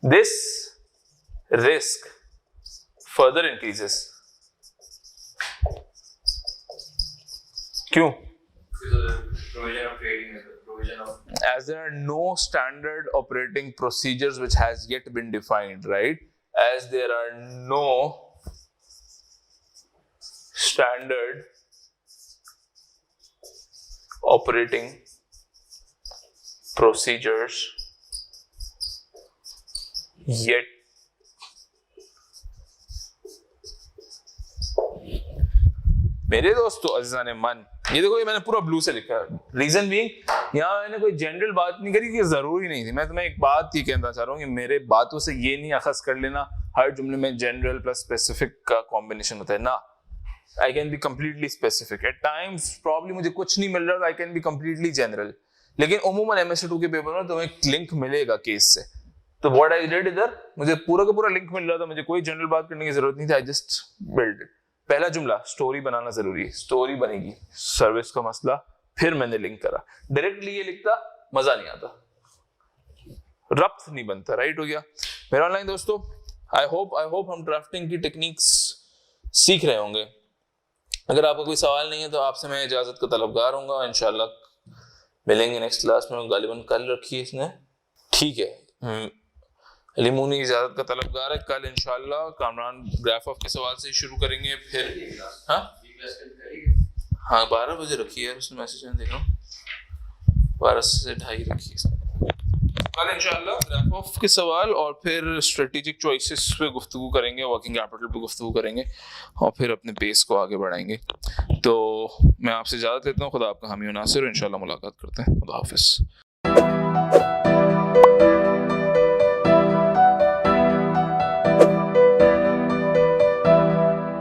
This risk further increases. क्यों? Provision of trading is the provision of. As there are no standard operating procedures which has yet been defined, right? As there are no standard operating procedures yet मेरे दोस्तों अज़ीज़ान मन, ये देखो, ये मैंने पूरा blue से लिखा है। रीजन बीइंग, यहाँ मैंने कोई जनरल बात नहीं करी कि जरूरी नहीं थी। मैं तुम्हें एक बात ये कहना चाह रहा हूँ कि मेरे बातों से ये नहीं अखज़ कर लेना हर जुमले में जनरल प्लस स्पेसिफिक का कॉम्बिनेशन होता है ना। I can be completely specific at times, probably मुझे कुछ नहीं मिल रहा, I can be completely general, लेकिन उमूमन MSc2 के पेपर में तुम्हें एक लिंक मिलेगा केस से। तो व्हाट आई डिड, इधर मुझे पूरा का पूरा लिंक मिल रहा था, मुझे कोई जनरल बात करने की जरूरत नहीं थी, आई जस्ट बिल्ड इट। पहला जुमला, स्टोरी बनाना जरूरी है, स्टोरी बनेगी, सर्विस का मसला, फिर मैंने लिंक करा। डायरेक्टली ये लिखता मजा नहीं आता, रब्त नहीं बनता, राइट हो गया मेरा ऑनलाइन दोस्तों। आई होप हम ड्राफ्टिंग की टेक्निक्स सीख रहे होंगे। अगर आपका कोई सवाल नहीं है तो आपसे मैं इजाजत का तलबगार हूँगा, इंशाल्लाह मिलेंगे नेक्स्ट क्लास में। गालिबन कल रखी है इसने, ठीक है। लिमूनी इजाजत का तलबगार है। कल इंशाल्लाह कामरान ग्राफ ऑफ के सवाल से शुरू करेंगे, फिर हाँ 12 बजे रखी है उसने मैसेज में, देखो 12 से 2:30 रखी है कल इंशाल्लाह ग्राफ ऑफ के सवाल, और फिर स्ट्रेटेजिक चॉइसेस पे गुफ्तगू करेंगे, वर्किंग कैपिटल पे गुफ्तगू करेंगे, और फिर अपने बेस को आगे बढ़ाएंगे। तो मैं आपसे इजाजत लेता हूँ, खुदा आपका हामी व नासिर, इंशाल्लाह मुलाकात करते हैं, खुदा हाफिज़।